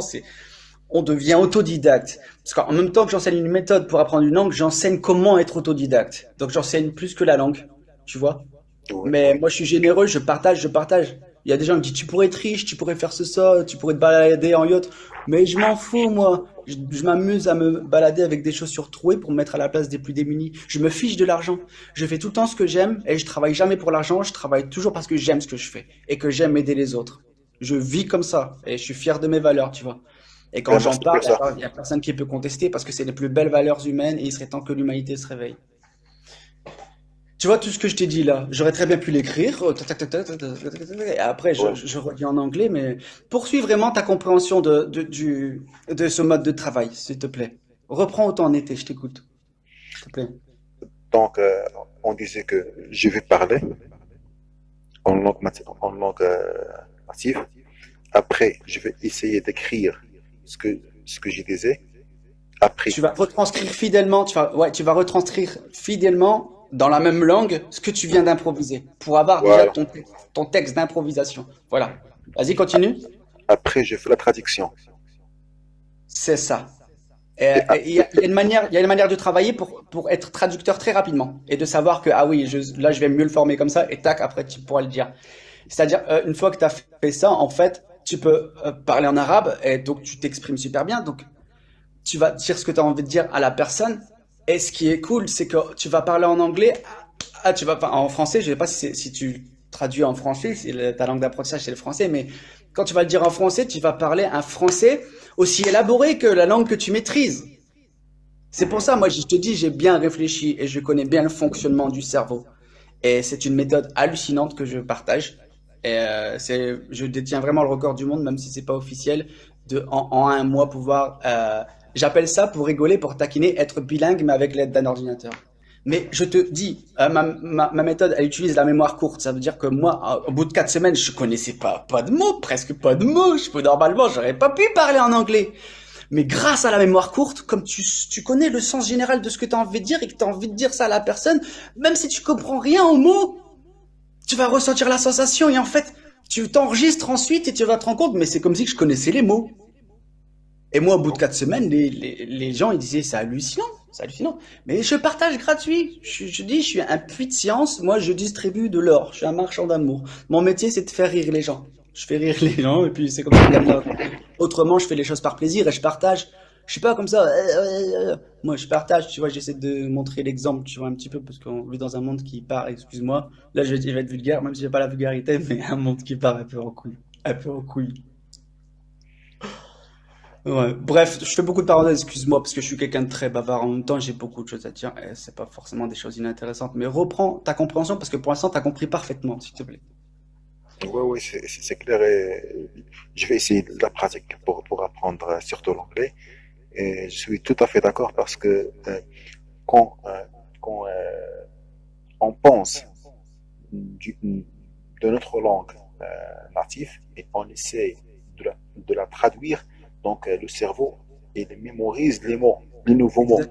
on devient autodidacte. Parce qu'en même temps que j'enseigne une méthode pour apprendre une langue, j'enseigne comment être autodidacte. Donc, j'enseigne plus que la langue, tu vois. Oui, Mais oui. moi, je suis généreux, je partage, je partage. Il y a des gens qui me disent, tu pourrais être riche, tu pourrais faire ça, tu pourrais te balader en yacht. Mais je m'en fous, moi. Je m'amuse à me balader avec des chaussures trouées pour me mettre à la place des plus démunis. Je me fiche de l'argent. Je fais tout le temps ce que j'aime et je travaille jamais pour l'argent. Je travaille toujours parce que j'aime ce que je fais et que j'aime aider les autres. Je vis comme ça et je suis fier de mes valeurs, tu vois. Et quand j'en Merci parle, pour ça. il y a personne qui peut contester parce que c'est les plus belles valeurs humaines et il serait temps que l'humanité se réveille. Tu vois, tout ce que je t'ai dit là, j'aurais très bien pu l'écrire, tac, tac, tac, tac, tac, tac, tac, tac, tac, et après Oui. je redis en anglais, mais poursuis vraiment ta compréhension de ce mode de travail, s'il te plaît. Reprends autant en été, je t'écoute, s'il te plaît. Donc, on disait que je vais parler en langue native. Après, je vais essayer d'écrire ce que je disais. Après, Tu vas retranscrire fidèlement, tu vas retranscrire fidèlement dans la même langue ce que tu viens d'improviser pour avoir déjà voilà. ton texte d'improvisation. Voilà. Vas-y, continue. Après, je fais la traduction. C'est ça. Et Il y a une manière de travailler pour être traducteur très rapidement et de savoir que, ah oui, là, je vais mieux le former comme ça et tac, après, tu pourras le dire. C'est-à-dire, une fois que tu as fait ça, en fait, tu peux parler en arabe et donc tu t'exprimes super bien. Donc, tu vas dire ce que tu as envie de dire à la personne. Et ce qui est cool, c'est que tu vas parler en anglais. Ah, enfin, en français, je sais pas si tu traduis en français, si ta langue d'apprentissage c'est le français, mais quand tu vas le dire en français, tu vas parler un français aussi élaboré que la langue que tu maîtrises. C'est pour ça, moi, je te dis, j'ai bien réfléchi et je connais bien le fonctionnement du cerveau. Et c'est une méthode hallucinante que je partage. Et je détiens vraiment le record du monde, même si c'est pas officiel, en un mois pouvoir. J'appelle ça pour rigoler, pour taquiner, être bilingue, mais avec l'aide d'un ordinateur. Mais je te dis, ma méthode, elle utilise la mémoire courte. Ça veut dire que moi, au bout de 4 semaines, je connaissais pas de mots, presque pas de mots. Normalement, j'aurais pas pu parler en anglais. Mais grâce à la mémoire courte, comme tu connais le sens général de ce que tu as envie de dire et que tu as envie de dire ça à la personne, même si tu comprends rien aux mots, tu vas ressentir la sensation et en fait, tu t'enregistres ensuite et tu vas te rendre compte, mais c'est comme si je connaissais les mots. Et moi, au bout de 4 semaines, les gens, ils disaient, c'est hallucinant, c'est hallucinant. Mais je partage gratuit. Je dis, je suis un puits de science. Moi, je distribue de l'or. Je suis un marchand d'amour. Mon métier, c'est de faire rire les gens. Je fais rire les gens et puis c'est comme ça que je gagne de l'argent. Autrement, je fais les choses par plaisir et je partage. Je suis pas comme ça. Moi, je partage, tu vois, j'essaie de montrer l'exemple, tu vois, un petit peu, parce qu'on vit dans un monde qui part, excuse-moi. Là, je vais être vulgaire, même si j'ai pas la vulgarité, mais un monde qui part un peu en couille. Un peu en couille. Ouais. Bref, je fais beaucoup de parenthèses, excuse-moi, parce que je suis quelqu'un de très bavard. En même temps, j'ai beaucoup de choses à dire, et c'est pas forcément des choses inintéressantes. Mais reprends ta compréhension, parce que pour l'instant, t'as compris parfaitement, s'il te plaît. Oui, oui, c'est clair. Et je vais essayer de la pratique pour apprendre surtout l'anglais. Et je suis tout à fait d'accord parce que quand, quand on pense de notre langue native et on essaie de la traduire, donc le cerveau, il mémorise les mots, les nouveaux mots.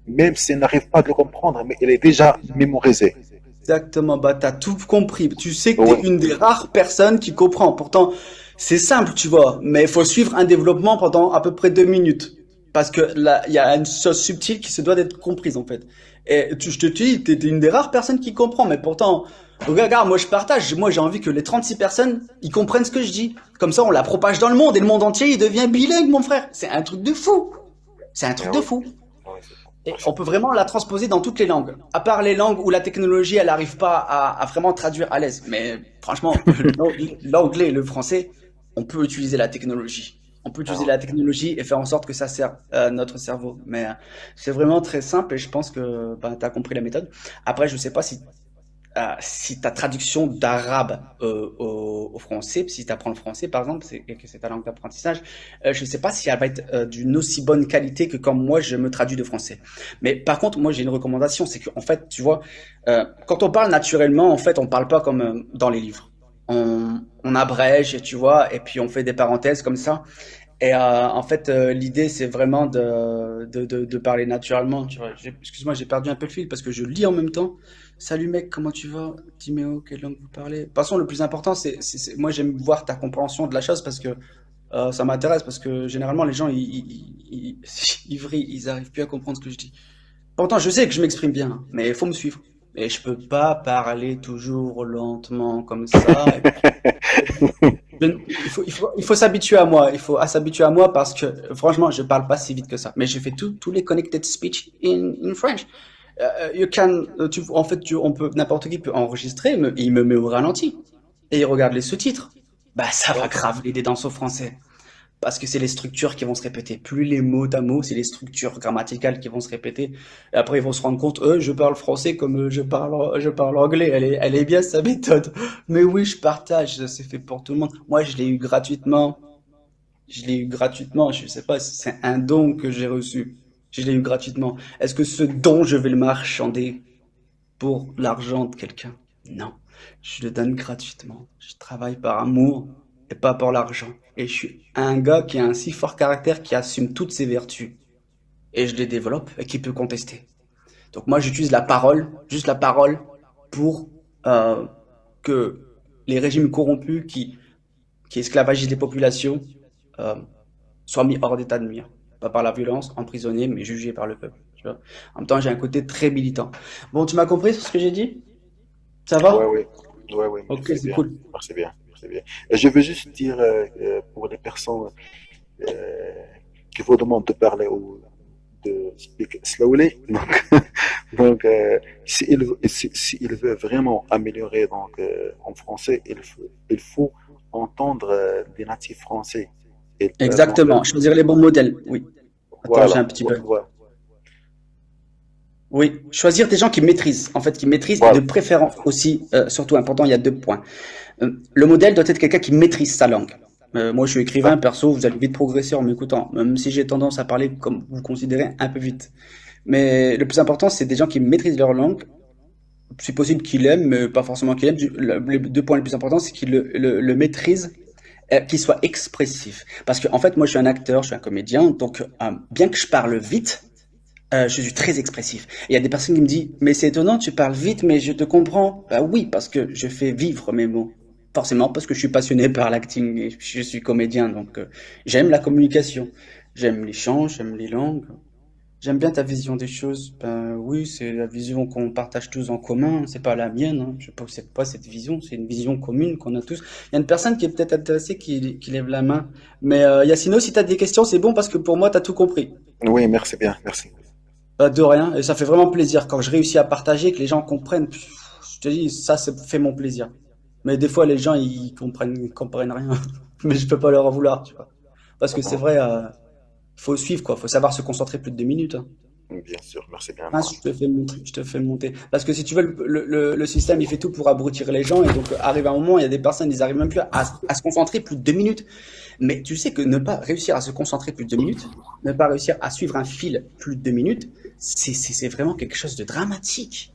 Même s'il n'arrive pas à le comprendre, mais il est déjà mémorisé. Exactement, bah t'as tout compris. Tu sais que t'es Oui, une des rares personnes qui comprend. Pourtant, c'est simple, tu vois, mais il faut suivre un développement pendant à peu près 2 minutes. Parce que là, il y a une chose subtile qui se doit d'être comprise, en fait. Et je te dis, t'es une des rares personnes qui comprend, mais pourtant, regarde, moi je partage, moi j'ai envie que les 36 personnes, ils comprennent ce que je dis. Comme ça, on la propage dans le monde et le monde entier, il devient bilingue, mon frère. C'est un truc de fou. C'est un truc de oui, fou. oui, c'est ça. Et Merci on peut beaucoup. vraiment la transposer dans toutes les langues. À part les langues où la technologie, elle n'arrive pas à vraiment traduire à l'aise. Mais franchement, l'anglais et le français, on peut utiliser la technologie. On peut Ah utiliser ouais. la technologie et faire en sorte que ça sert notre cerveau. Mais c'est vraiment très simple et je pense que ben, tu as compris la méthode. Après, je sais pas si ta traduction d'arabe au français, si tu apprends le français par exemple, et que c'est ta langue d'apprentissage, je ne sais pas si elle va être d'une aussi bonne qualité que quand moi je me traduis de français. Mais par contre, moi j'ai une recommandation, c'est qu'en fait, tu vois, quand on parle naturellement, en fait, on parle pas comme dans les livres. On abrège, tu vois, et puis on fait des parenthèses comme ça. Et en fait, l'idée, c'est vraiment de parler naturellement. Tu vois. Excuse-moi, j'ai perdu un peu le fil parce que je lis en même temps. Salut mec, comment tu vas? Timéo, quelle langue vous parlez? De toute façon, le plus important, moi, j'aime voir ta compréhension de la chose parce que ça m'intéresse. Parce que généralement, les gens, ils vrillent, ils arrivent plus à comprendre ce que je dis. Pourtant, je sais que je m'exprime bien, hein, mais il faut me suivre. Et je peux pas parler toujours lentement comme ça. Il faut s'habituer à moi. Il faut s'habituer à moi parce que franchement, je parle pas si vite que ça. Mais je fais tous les connected speech in French. En fait, n'importe qui peut enregistrer, il me met au ralenti et il regarde les sous-titres. Bah, ça va D'accord. grave l'aider dans son français. Parce que c'est les structures qui vont se répéter. Plus les mots à mots, c'est les structures grammaticales qui vont se répéter. Et après, ils vont se rendre compte, je parle français comme je parle anglais. Elle est bien sa méthode. Mais oui, je partage. C'est fait pour tout le monde. Moi, je l'ai eu gratuitement. Je l'ai eu gratuitement. Je sais pas si c'est un don que j'ai reçu. Je l'ai eu gratuitement. Est-ce que ce don, je vais le marchander pour l'argent de quelqu'un? Non, je le donne gratuitement. Je travaille par amour et pas pour l'argent. Et je suis un gars qui a un si fort caractère qui assume toutes ses vertus. Et je les développe et qui peut contester. Donc moi, j'utilise la parole, juste la parole, pour que les régimes corrompus qui esclavagisent les populations euh, soient mis hors d'état de nuire. Pas par la violence, emprisonnés, mais jugés par le peuple. Tu vois. En même temps, j'ai un côté très militant. Bon, tu m'as compris sur ce que j'ai dit? Ça Ouais, va? ouais, ouais, ouais, Ok, merci c'est bien, cool. merci bien, merci bien. Et je veux juste dire pour les personnes euh, qui vous demandent de parler ou de speak slowly, s'il veut vraiment améliorer en français, il faut entendre des natifs français. Et, Exactement. Choisir les bons modèles. Oui. Attends, j'ai voilà, un petit bug. voilà, Oui. Choisir des gens qui maîtrisent. En fait, qui maîtrisent et de voilà, préférence aussi, surtout important, il y a 2 points. Le modèle doit être quelqu'un qui maîtrise sa langue. Moi, je suis écrivain, exact. perso, vous allez vite progresser en m'écoutant, même si j'ai tendance à parler comme vous considérez un peu vite. Mais le plus important, c'est des gens qui maîtrisent leur langue. C'est possible qu'ils l'aiment, mais pas forcément qu'ils l'aiment. Les 2 points les plus importants, c'est qu'ils le maîtrisent, qu'il soit expressif. Parce que, en fait, moi, je suis un acteur, je suis un comédien, donc bien que je parle vite, je suis très expressif. Et il y a des personnes qui me disent, mais c'est étonnant, tu parles vite, mais je te comprends. Bah oui, parce que je fais vivre mes mots. Forcément, parce que je suis passionné par l'acting et je suis comédien, donc j'aime la communication. J'aime l'échange, j'aime les langues. J'aime bien ta vision des choses. Ben oui, c'est la vision qu'on partage tous en commun. C'est pas la mienne, hein. Je possède pas cette vision. C'est une vision commune qu'on a tous. Il y a une personne qui est peut-être intéressée qui lève la main. Mais Yacino, si tu as des questions, c'est bon parce que pour moi, tu as tout compris. Oui, merci bien, merci. De rien. Et ça fait vraiment plaisir quand je réussis à partager, que les gens comprennent. Pff, je te dis, ça fait mon plaisir. Mais des fois, les gens, ils comprennent rien. Mais je peux pas leur en vouloir, tu vois. Parce que c'est D'accord. vrai, faut suivre, quoi. Faut savoir se concentrer plus de 2 minutes, hein. Bien sûr, merci bien, Ah, moi. je te fais monter, je te fais monter. Parce que si tu veux, le système, il fait tout pour abrutir les gens. Et donc, arrive un moment, il y a des personnes, ils arrivent même plus à se concentrer plus de 2 minutes. Mais tu sais que ne pas réussir à se concentrer plus de 2 minutes, ne pas réussir à suivre un fil plus de 2 minutes, c'est vraiment quelque chose de dramatique.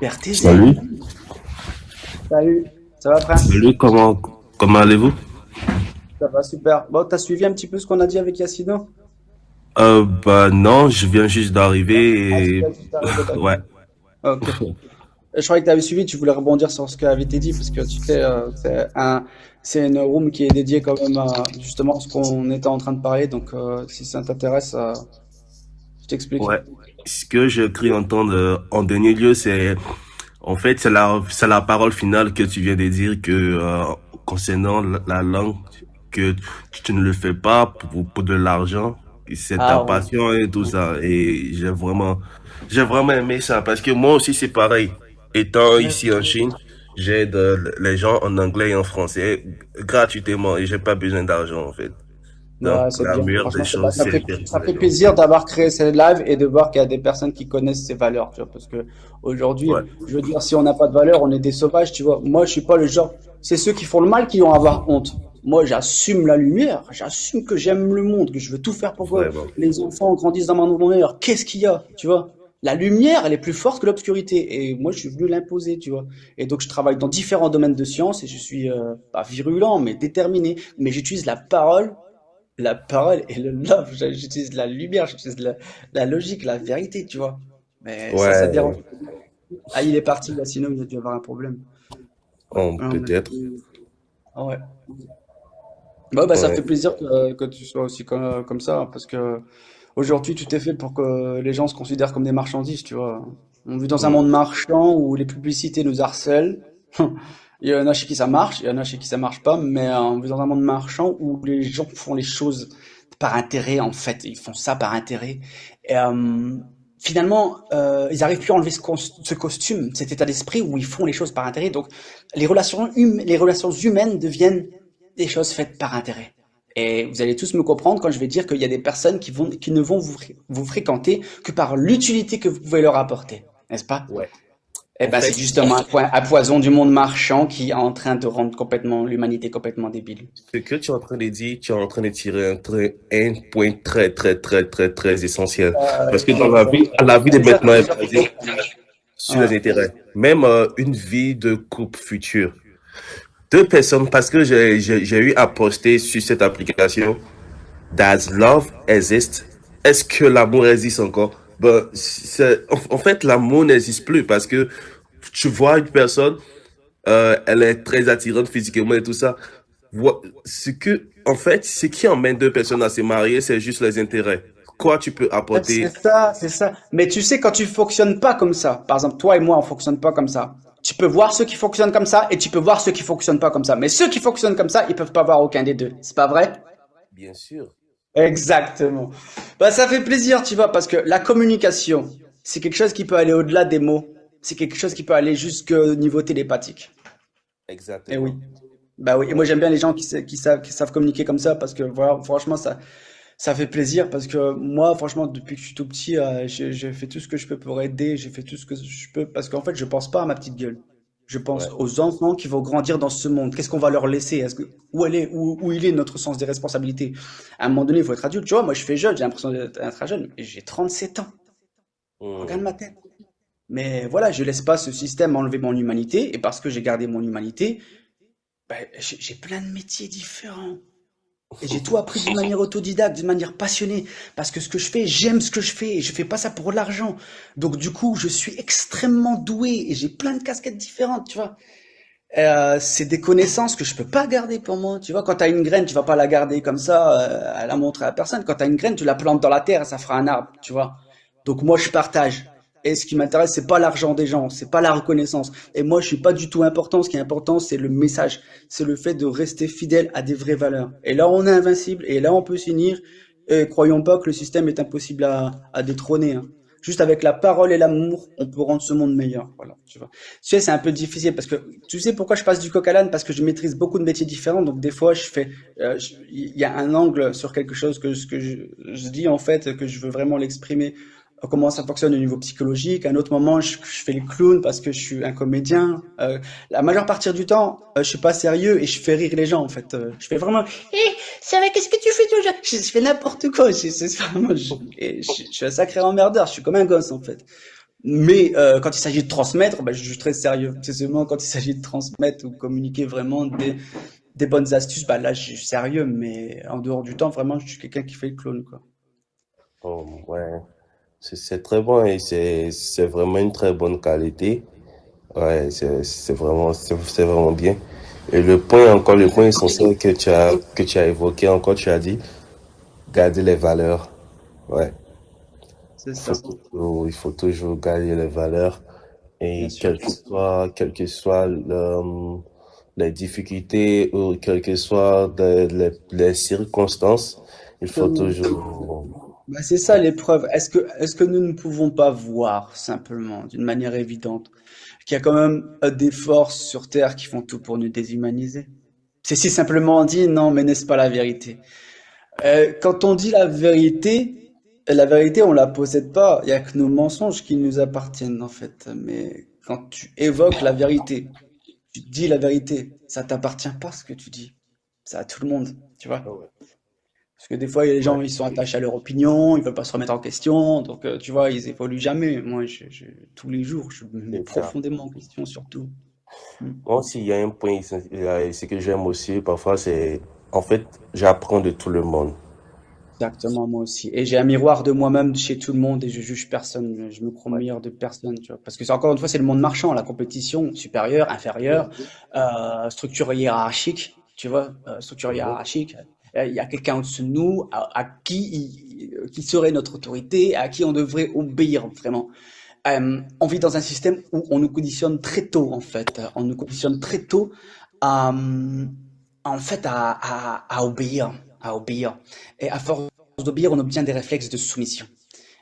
Perds tes ailes. Salut, Salut. Ça va, Prince? salut, comment allez-vous? Ça va, super. Bon, t'as suivi un petit peu ce qu'on a dit avec Yacine? Bah non, je viens juste Ah, tu d'arriver et viens juste d'arriver, ouais. d'accord. Ok. Je croyais que tu avais suivi, tu voulais rebondir sur ce qui avait été dit, parce que tu sais, c'est une room qui est dédiée quand même à justement ce qu'on était en train de parler. Donc, si ça t'intéresse, je t'explique. Ouais. Ce que j'ai cru entendre en dernier lieu, c'est en fait c'est la parole finale que tu viens de dire que concernant la langue que tu ne le fais pas pour de l'argent, que c'est ta Ah ouais. passion et tout ça et j'ai vraiment aimé ça parce que moi aussi c'est pareil. Étant ici en Chine, j'aide les gens en anglais et en français gratuitement et j'ai pas besoin d'argent en fait. Donc Ouais, c'est la bien. meilleure des Franchement, choses c'est ça intéresser fait les gens. plaisir d'avoir créé cette live et de voir qu'il y a des personnes qui connaissent ces valeurs, tu vois. Parce que Ouais. aujourd'hui, je veux dire, si on n'a pas de valeur, on est des sauvages, tu vois. Moi, je suis pas le genre. C'est ceux qui font le mal qui vont avoir honte. Moi, j'assume la lumière. J'assume que j'aime le monde, que je veux tout faire pour que Vraiment. les enfants grandissent dans mon meilleur. Qu'est-ce qu'il y a, tu vois? La lumière, elle est plus forte que l'obscurité. Et moi, je suis venu l'imposer, tu vois. Et donc, je travaille dans différents domaines de science et je suis pas virulent, mais déterminé. Mais j'utilise la parole et le love. J'utilise la lumière, j'utilise la logique, la vérité, tu vois. Mais ça te dérange. Ouais. Ah, il est parti, là, sinon il a dû avoir un problème. Ah, on a Peut-être. ah ouais. Bah, ça Ouais. fait plaisir que tu sois aussi comme ça, hein, parce que aujourd'hui, tout est fait pour que les gens se considèrent comme des marchandises, tu vois. On vit dans un monde Mm. marchand où les publicités nous harcèlent. Il y en a chez qui ça marche, il y en a chez qui ça marche pas, mais on vit dans un monde marchand où les gens font les choses par intérêt, en fait. Ils font ça par intérêt. Et finalement, ils arrivent plus à enlever ce costume, cet état d'esprit où ils font les choses par intérêt. Donc, les relations humaines deviennent des choses faites par intérêt. Et vous allez tous me comprendre quand je vais dire qu'il y a des personnes qui ne vont vous fréquenter que par l'utilité que vous pouvez leur apporter, n'est-ce pas? Ouais. Eh En ben, c'est fait, justement un poison du monde marchand qui est en train de rendre complètement l'humanité complètement débile. ce que tu es en train de dire, tu es en train de tirer un point très essentiel. Parce que dans la vie de C'est ça que maintenant les est gens ne basée comprennent pas. sur les Ouais. intérêts. Même une vie de couple futur. Deux personnes, parce que j'ai eu à poster sur cette application, Does love exist? Est-ce que l'amour existe encore? Ben, en fait, l'amour n'existe plus parce que tu vois une personne, elle est très attirante physiquement et tout ça. En fait, ce qui emmène deux personnes à se marier, c'est juste les intérêts. Quoi tu peux En fait, apporter? c'est ça, c'est ça. Mais tu sais, quand tu fonctionnes pas comme ça, par exemple, toi et moi, on fonctionne pas comme ça. Tu peux voir ceux qui fonctionnent comme ça et tu peux voir ceux qui fonctionnent pas comme ça. Mais ceux qui fonctionnent comme ça, ils peuvent pas voir aucun des deux. C'est pas vrai? Bien sûr. Exactement. Bah, ça fait plaisir, tu vois, parce que la communication, c'est quelque chose qui peut aller au-delà des mots. C'est quelque chose qui peut aller jusqu'au niveau télépathique. Et oui. Exactement. Bah oui. Et moi, Ouais. j'aime bien les gens qui savent communiquer comme ça parce que, voilà, franchement, ça fait plaisir parce que moi, franchement, depuis que je suis tout petit, j'ai fait tout ce que je peux pour aider, j'ai fait tout ce que je peux parce qu'en fait, je pense pas à ma petite gueule. Je pense Ouais. aux enfants qui vont grandir dans ce monde. Qu'est-ce qu'on va leur laisser? Où il est notre sens des responsabilités? À un moment donné, il faut être adulte. Tu vois, moi, je fais jeune, j'ai l'impression d'être un jeune, et j'ai 37 ans. Regarde Hmm. ma tête. Mais voilà, je laisse pas ce système enlever mon humanité et parce que j'ai gardé mon humanité, ben, j'ai plein de métiers différents. Et j'ai tout appris d'une manière autodidacte, d'une manière passionnée. Parce que ce que je fais, j'aime ce que je fais. Et je fais pas ça pour l'argent. Donc du coup, je suis extrêmement doué et j'ai plein de casquettes différentes, tu vois. C'est des connaissances que je peux pas garder pour moi. Tu vois, quand tu as une graine, tu vas pas la garder comme ça, à la montrer à personne. Quand tu as une graine, tu la plantes dans la terre et ça fera un arbre, tu vois. Donc moi, je partage. Et ce qui m'intéresse, c'est pas l'argent des gens, c'est pas la reconnaissance. Et moi, je suis pas du tout important. Ce qui est important, c'est le message. C'est le fait de rester fidèle à des vraies valeurs. Et là, on est invincible. Et là, on peut s'unir. Et croyons pas que le système est impossible à détrôner, hein. Juste avec la parole et l'amour, on peut rendre ce monde meilleur. Voilà, tu vois. Tu sais, c'est un peu difficile parce que tu sais pourquoi je passe du coq à l'âne? Parce que je maîtrise beaucoup de métiers différents. Donc des fois, il y a un angle sur quelque chose je dis en fait que je veux vraiment l'exprimer. Comment ça fonctionne au niveau psychologique. À un autre moment, je fais le clown parce que je suis un comédien. La majeure partie du temps, je suis pas sérieux et je fais rire les gens en fait. Je fais vraiment. Ça va, qu'est-ce que tu fais toujours? Je fais n'importe quoi. C'est vraiment, je suis un sacré emmerdeur. Je suis comme un gosse en fait. Mais quand il s'agit de transmettre, je suis très sérieux. C'est seulement quand il s'agit de transmettre ou communiquer vraiment des bonnes astuces, là je suis sérieux. Mais en dehors du temps, vraiment, je suis quelqu'un qui fait le clown quoi. Oh, ouais, c'est très bon et c'est vraiment une très bonne qualité. Ouais, c'est vraiment bien. Et le point essentiel que tu as évoqué encore, tu as dit, garder les valeurs. Ouais, C'est ça, il faut toujours garder les valeurs bien et sûr. quelles que soient les difficultés ou quelles que soient les circonstances, il faut toujours, C'est ça l'épreuve. Est-ce que nous ne pouvons pas voir simplement, d'une manière évidente, qu'il y a quand même des forces sur Terre qui font tout pour nous déshumaniser? C'est si simplement dit, non, mais n'est-ce pas la vérité? Quand on dit la vérité, on la possède pas. Il y a que nos mensonges qui nous appartiennent en fait. Mais quand tu évoques la vérité, tu dis la vérité, ça t'appartient pas ce que tu dis. C'est à tout le monde, tu vois. Parce que des fois, il y a des gens, ouais, ils sont attachés à leur opinion, ils veulent pas se remettre en question, donc tu vois, ils évoluent jamais. Moi, tous les jours, je me mets c'est ça. profondément en question, surtout. Mm. Moi aussi, il y a un point, c'est que j'aime aussi, parfois, en fait, j'apprends de tout le monde. Exactement, moi aussi. Et j'ai un miroir de moi-même chez tout le monde et je juge personne. Je me crois Ouais. meilleur de personne, tu vois. Parce que c'est encore une fois, c'est le monde marchand, la compétition supérieure, inférieure, structure hiérarchique, tu vois, structure Mhm. hiérarchique. Il y a quelqu'un au-dessus de nous à qui serait notre autorité, à qui on devrait obéir vraiment. On vit dans un système où on nous conditionne très tôt, en fait. On nous conditionne très tôt à, en fait, à obéir, à obéir. Et à force d'obéir, on obtient des réflexes de soumission.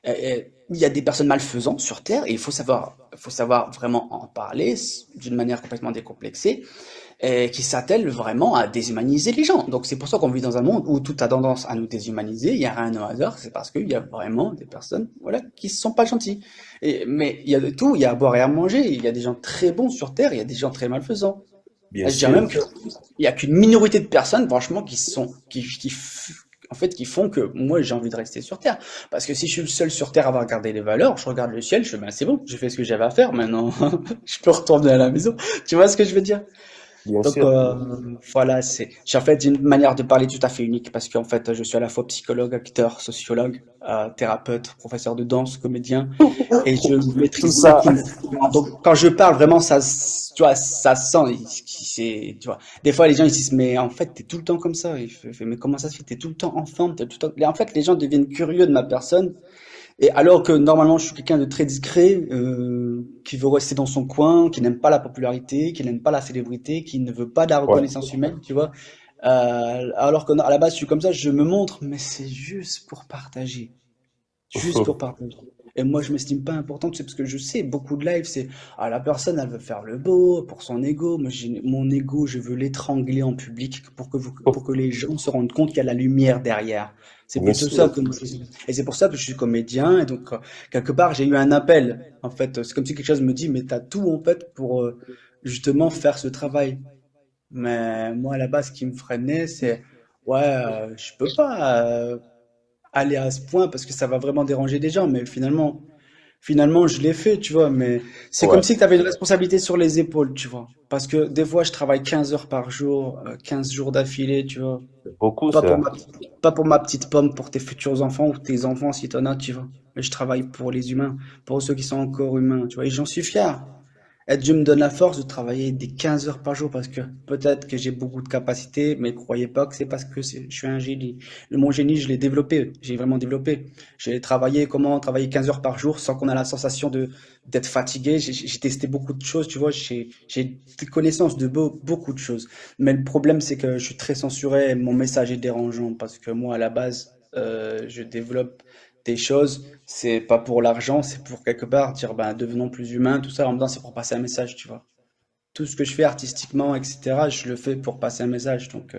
Il y a des personnes malfaisantes sur Terre et il faut savoir vraiment en parler d'une manière complètement décomplexée et qui s'attellent vraiment à déshumaniser les gens. Donc c'est pour ça qu'on vit dans un monde où tout a tendance à nous déshumaniser. Il n'y a rien au hasard, c'est parce qu'il y a vraiment des personnes, voilà, qui ne sont pas gentilles. Mais il y a de tout, il y a à boire et à manger. Il y a des gens très bons sur Terre, il y a des gens très malfaisants. Bien Je dirais sûr, même qu'il n'y a qu'une minorité de personnes, franchement, en fait, qui font que moi j'ai envie de rester sur Terre. Parce que si je suis le seul sur Terre à avoir gardé les valeurs, je regarde le ciel, je fais, ben c'est bon, j'ai fait ce que j'avais à faire, maintenant je peux retourner à la maison. Tu vois ce que je veux dire? bien Donc sûr. voilà, j'ai en fait une manière de parler tout à fait unique parce qu'en fait je suis à la fois psychologue, acteur, sociologue, thérapeute, professeur de danse, comédien et je Tout maîtrise ça. beaucoup de donc quand je parle vraiment tu vois, ça sent, tu vois. Des fois les gens ils disent mais en fait t'es tout le temps comme ça. Mais comment ça se fait? T'es tout le temps en forme, t'es tout le temps. En fait les gens deviennent curieux de ma personne et alors que normalement je suis quelqu'un de très discret, qui veut rester dans son coin, qui n'aime pas la popularité, qui n'aime pas la célébrité, qui ne veut pas de la Ouais. reconnaissance humaine, tu vois. Alors que à la base je suis comme ça, je me montre, mais c'est juste pour partager. Juste pour partager. Et moi, je m'estime pas importante, c'est parce que je sais, beaucoup de live, c'est, la personne, elle veut faire le beau pour son ego. Moi, mon ego, je veux l'étrangler en public pour que les gens se rendent compte qu'il y a la lumière derrière. C'est Bien plutôt ça sûr. que moi, et c'est pour ça que je suis comédien. Et donc, quelque part, j'ai eu un appel. En fait, c'est comme si quelque chose me dit, mais t'as tout, en fait, pour, justement faire ce travail. Mais moi, à la base, ce qui me freinait, c'est, ouais, je peux pas, aller à ce point parce que ça va vraiment déranger des gens. Mais finalement, je l'ai fait, tu vois. Mais c'est comme Ouais. si tu avais une responsabilité sur les épaules, tu vois. Parce que des fois, je travaille 15 heures par jour, 15 jours d'affilée, tu vois. C'est beaucoup, Pas pour ça. pas pour ma petite pomme, pour tes futurs enfants ou tes enfants si t'en as, tu vois. Mais je travaille pour les humains, pour ceux qui sont encore humains, tu vois. Et j'en suis fier. Et Dieu me donne la force de travailler des 15 heures par jour parce que peut-être que j'ai beaucoup de capacités, mais croyez pas que c'est parce que je suis un génie. Mon génie, je l'ai développé, j'ai vraiment développé. J'ai travaillé, comment travailler 15 heures par jour sans qu'on ait la sensation d'être fatigué. J'ai testé beaucoup de choses, tu vois. J'ai des connaissances de beaucoup de choses. Mais le problème, c'est que je suis très censuré et mon message est dérangeant parce que moi, à la base, je développe des choses, c'est pas pour l'argent, c'est pour quelque part dire, ben, devenons plus humains, tout ça. En même temps, c'est pour passer un message, tu vois. Tout ce que je fais artistiquement, etc., je le fais pour passer un message. Donc,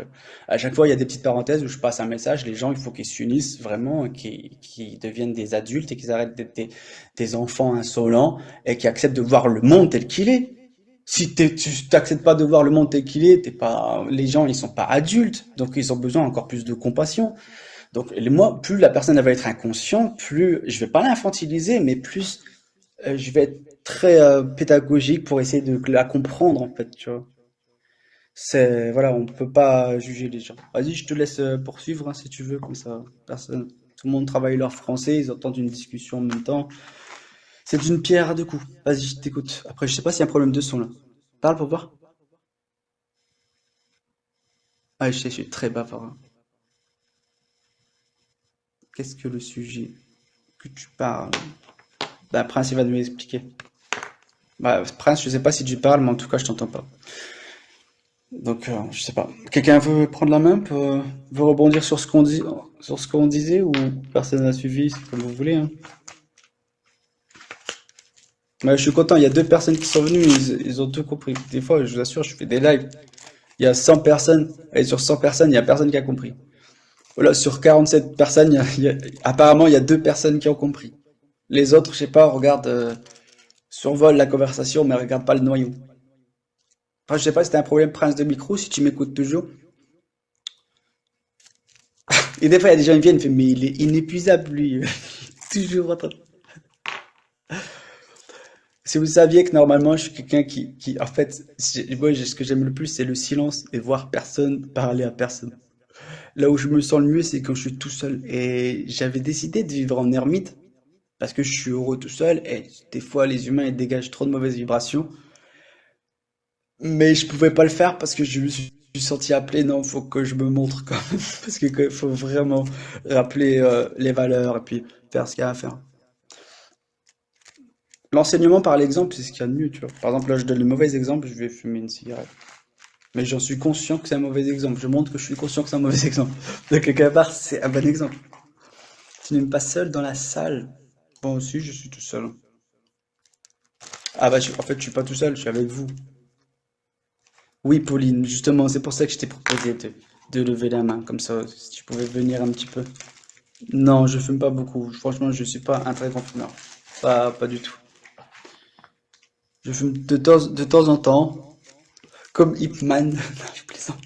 à chaque fois, il y a des petites parenthèses où je passe un message. Les gens, il faut qu'ils s'unissent vraiment, qu'ils deviennent des adultes et qu'ils arrêtent d'être des enfants insolents et qu'ils acceptent de voir le monde tel qu'il est. Si tu t'acceptes pas de voir le monde tel qu'il est, t'es pas, les gens, ils sont pas adultes, donc ils ont besoin encore plus de compassion. Donc, moi, plus la personne elle va être inconsciente, plus je vais pas l'infantiliser, mais plus je vais être très pédagogique pour essayer de la comprendre en fait, tu vois. C'est voilà, on peut pas juger les gens. Vas-y, je te laisse poursuivre hein, si tu veux, comme ça, personne, tout le monde travaille leur français, ils entendent une discussion en même temps. C'est une pierre à deux coups. Vas-y, je t'écoute. Après, je sais pas s'il y a un problème de son là. Parle pour voir. Ah, je sais, je suis très bavard, hein. Qu'est-ce que le sujet que tu parles? Bah, Prince, il va nous expliquer. Bah, Prince, je sais pas si tu parles, mais en tout cas, je t'entends pas. Donc, je sais pas. Quelqu'un veut prendre la main, veut rebondir sur ce qu'on dit, sur ce qu'on disait, ou personne n'a suivi, c'est comme vous voulez, hein. Mais je suis content, il y a deux personnes qui sont venues, ils ont tout compris. Des fois, je vous assure, je fais des lives, il y a 100 personnes, et sur 100 personnes, il y a personne qui a compris. Voilà, sur 47 personnes, apparemment, il y a deux personnes qui ont compris. Les autres, je sais pas, regardent, survolent la conversation, mais regardent pas le noyau. Enfin, je sais pas si t'as un problème, Prince de micro, si tu m'écoutes toujours. Et des fois, il y a des gens qui viennent, ils font, mais il est inépuisable, lui. Toujours en train de- Si vous saviez que normalement, je suis quelqu'un en fait, moi, ce que j'aime le plus, c'est le silence et voir personne parler à personne. Là où je me sens le mieux, c'est quand je suis tout seul. Et j'avais décidé de vivre en ermite parce que je suis heureux tout seul et des fois, les humains, ils dégagent trop de mauvaises vibrations. Mais je pouvais pas le faire parce que je me suis senti appelé. Non, faut que je me montre quand même. Parce que faut vraiment rappeler les valeurs et puis faire ce qu'il y a à faire. L'enseignement par l'exemple, c'est ce qu'il y a de mieux, tu vois. Par exemple, là, je donne le mauvais exemple, je vais fumer une cigarette. Mais j'en suis conscient que c'est un mauvais exemple. Je montre que je suis conscient que c'est un mauvais exemple. De quelque part, c'est un bon exemple. Tu n'es pas seul dans la salle. Bon, aussi, je suis tout seul, hein. Ah bah, en fait, je suis pas tout seul, je suis avec vous. Oui, Pauline, justement, c'est pour ça que je t'ai proposé de lever la main, comme ça, si tu pouvais venir un petit peu. Non, je fume pas beaucoup. Franchement, je suis pas un très grand fumeur. Pas du tout. Je fume de temps en temps, comme Ip Man. Non, je plaisante.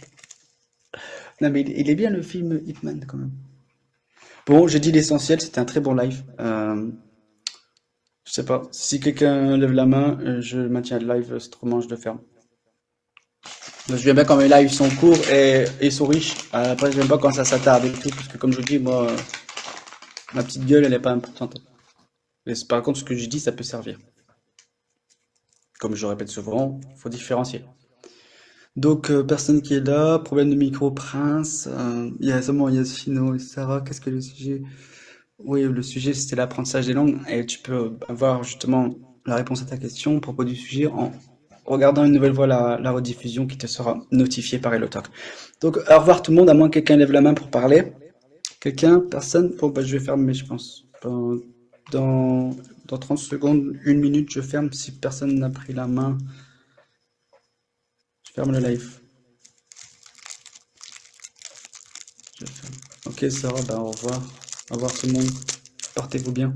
Non, mais il est bien le film Ip Man, quand même. Bon, j'ai dit l'essentiel, c'était un très bon live. Je sais pas, si quelqu'un lève la main, je maintiens le live, autrement je le ferme. Je viens bien quand mes lives sont courts et sont riches. Après, j'aime pas quand ça s'attarde et tout, parce que comme je vous dis, moi, ma petite gueule, elle est pas importante. Mais par contre, ce que je dis, ça peut servir. Comme je le répète souvent, faut différencier. Donc, personne qui est là, problème de micro, Prince, il y a seulement Yacino et Sarah, qu'est-ce que le sujet? Oui, le sujet, c'était l'apprentissage des langues, et tu peux avoir justement la réponse à ta question à propos du sujet en regardant une nouvelle fois la rediffusion qui te sera notifiée par HelloTalk. Donc, au revoir tout le monde, à moins que quelqu'un lève la main pour parler. Quelqu'un? Personne? Bon, bah, je vais fermer, je pense. Dans, dans 30 secondes, une minute, je ferme. Si personne n'a pris la main, je ferme le live. Je ferme. Ok, Sarah, bah, au revoir. Au revoir tout le monde. Portez-vous bien.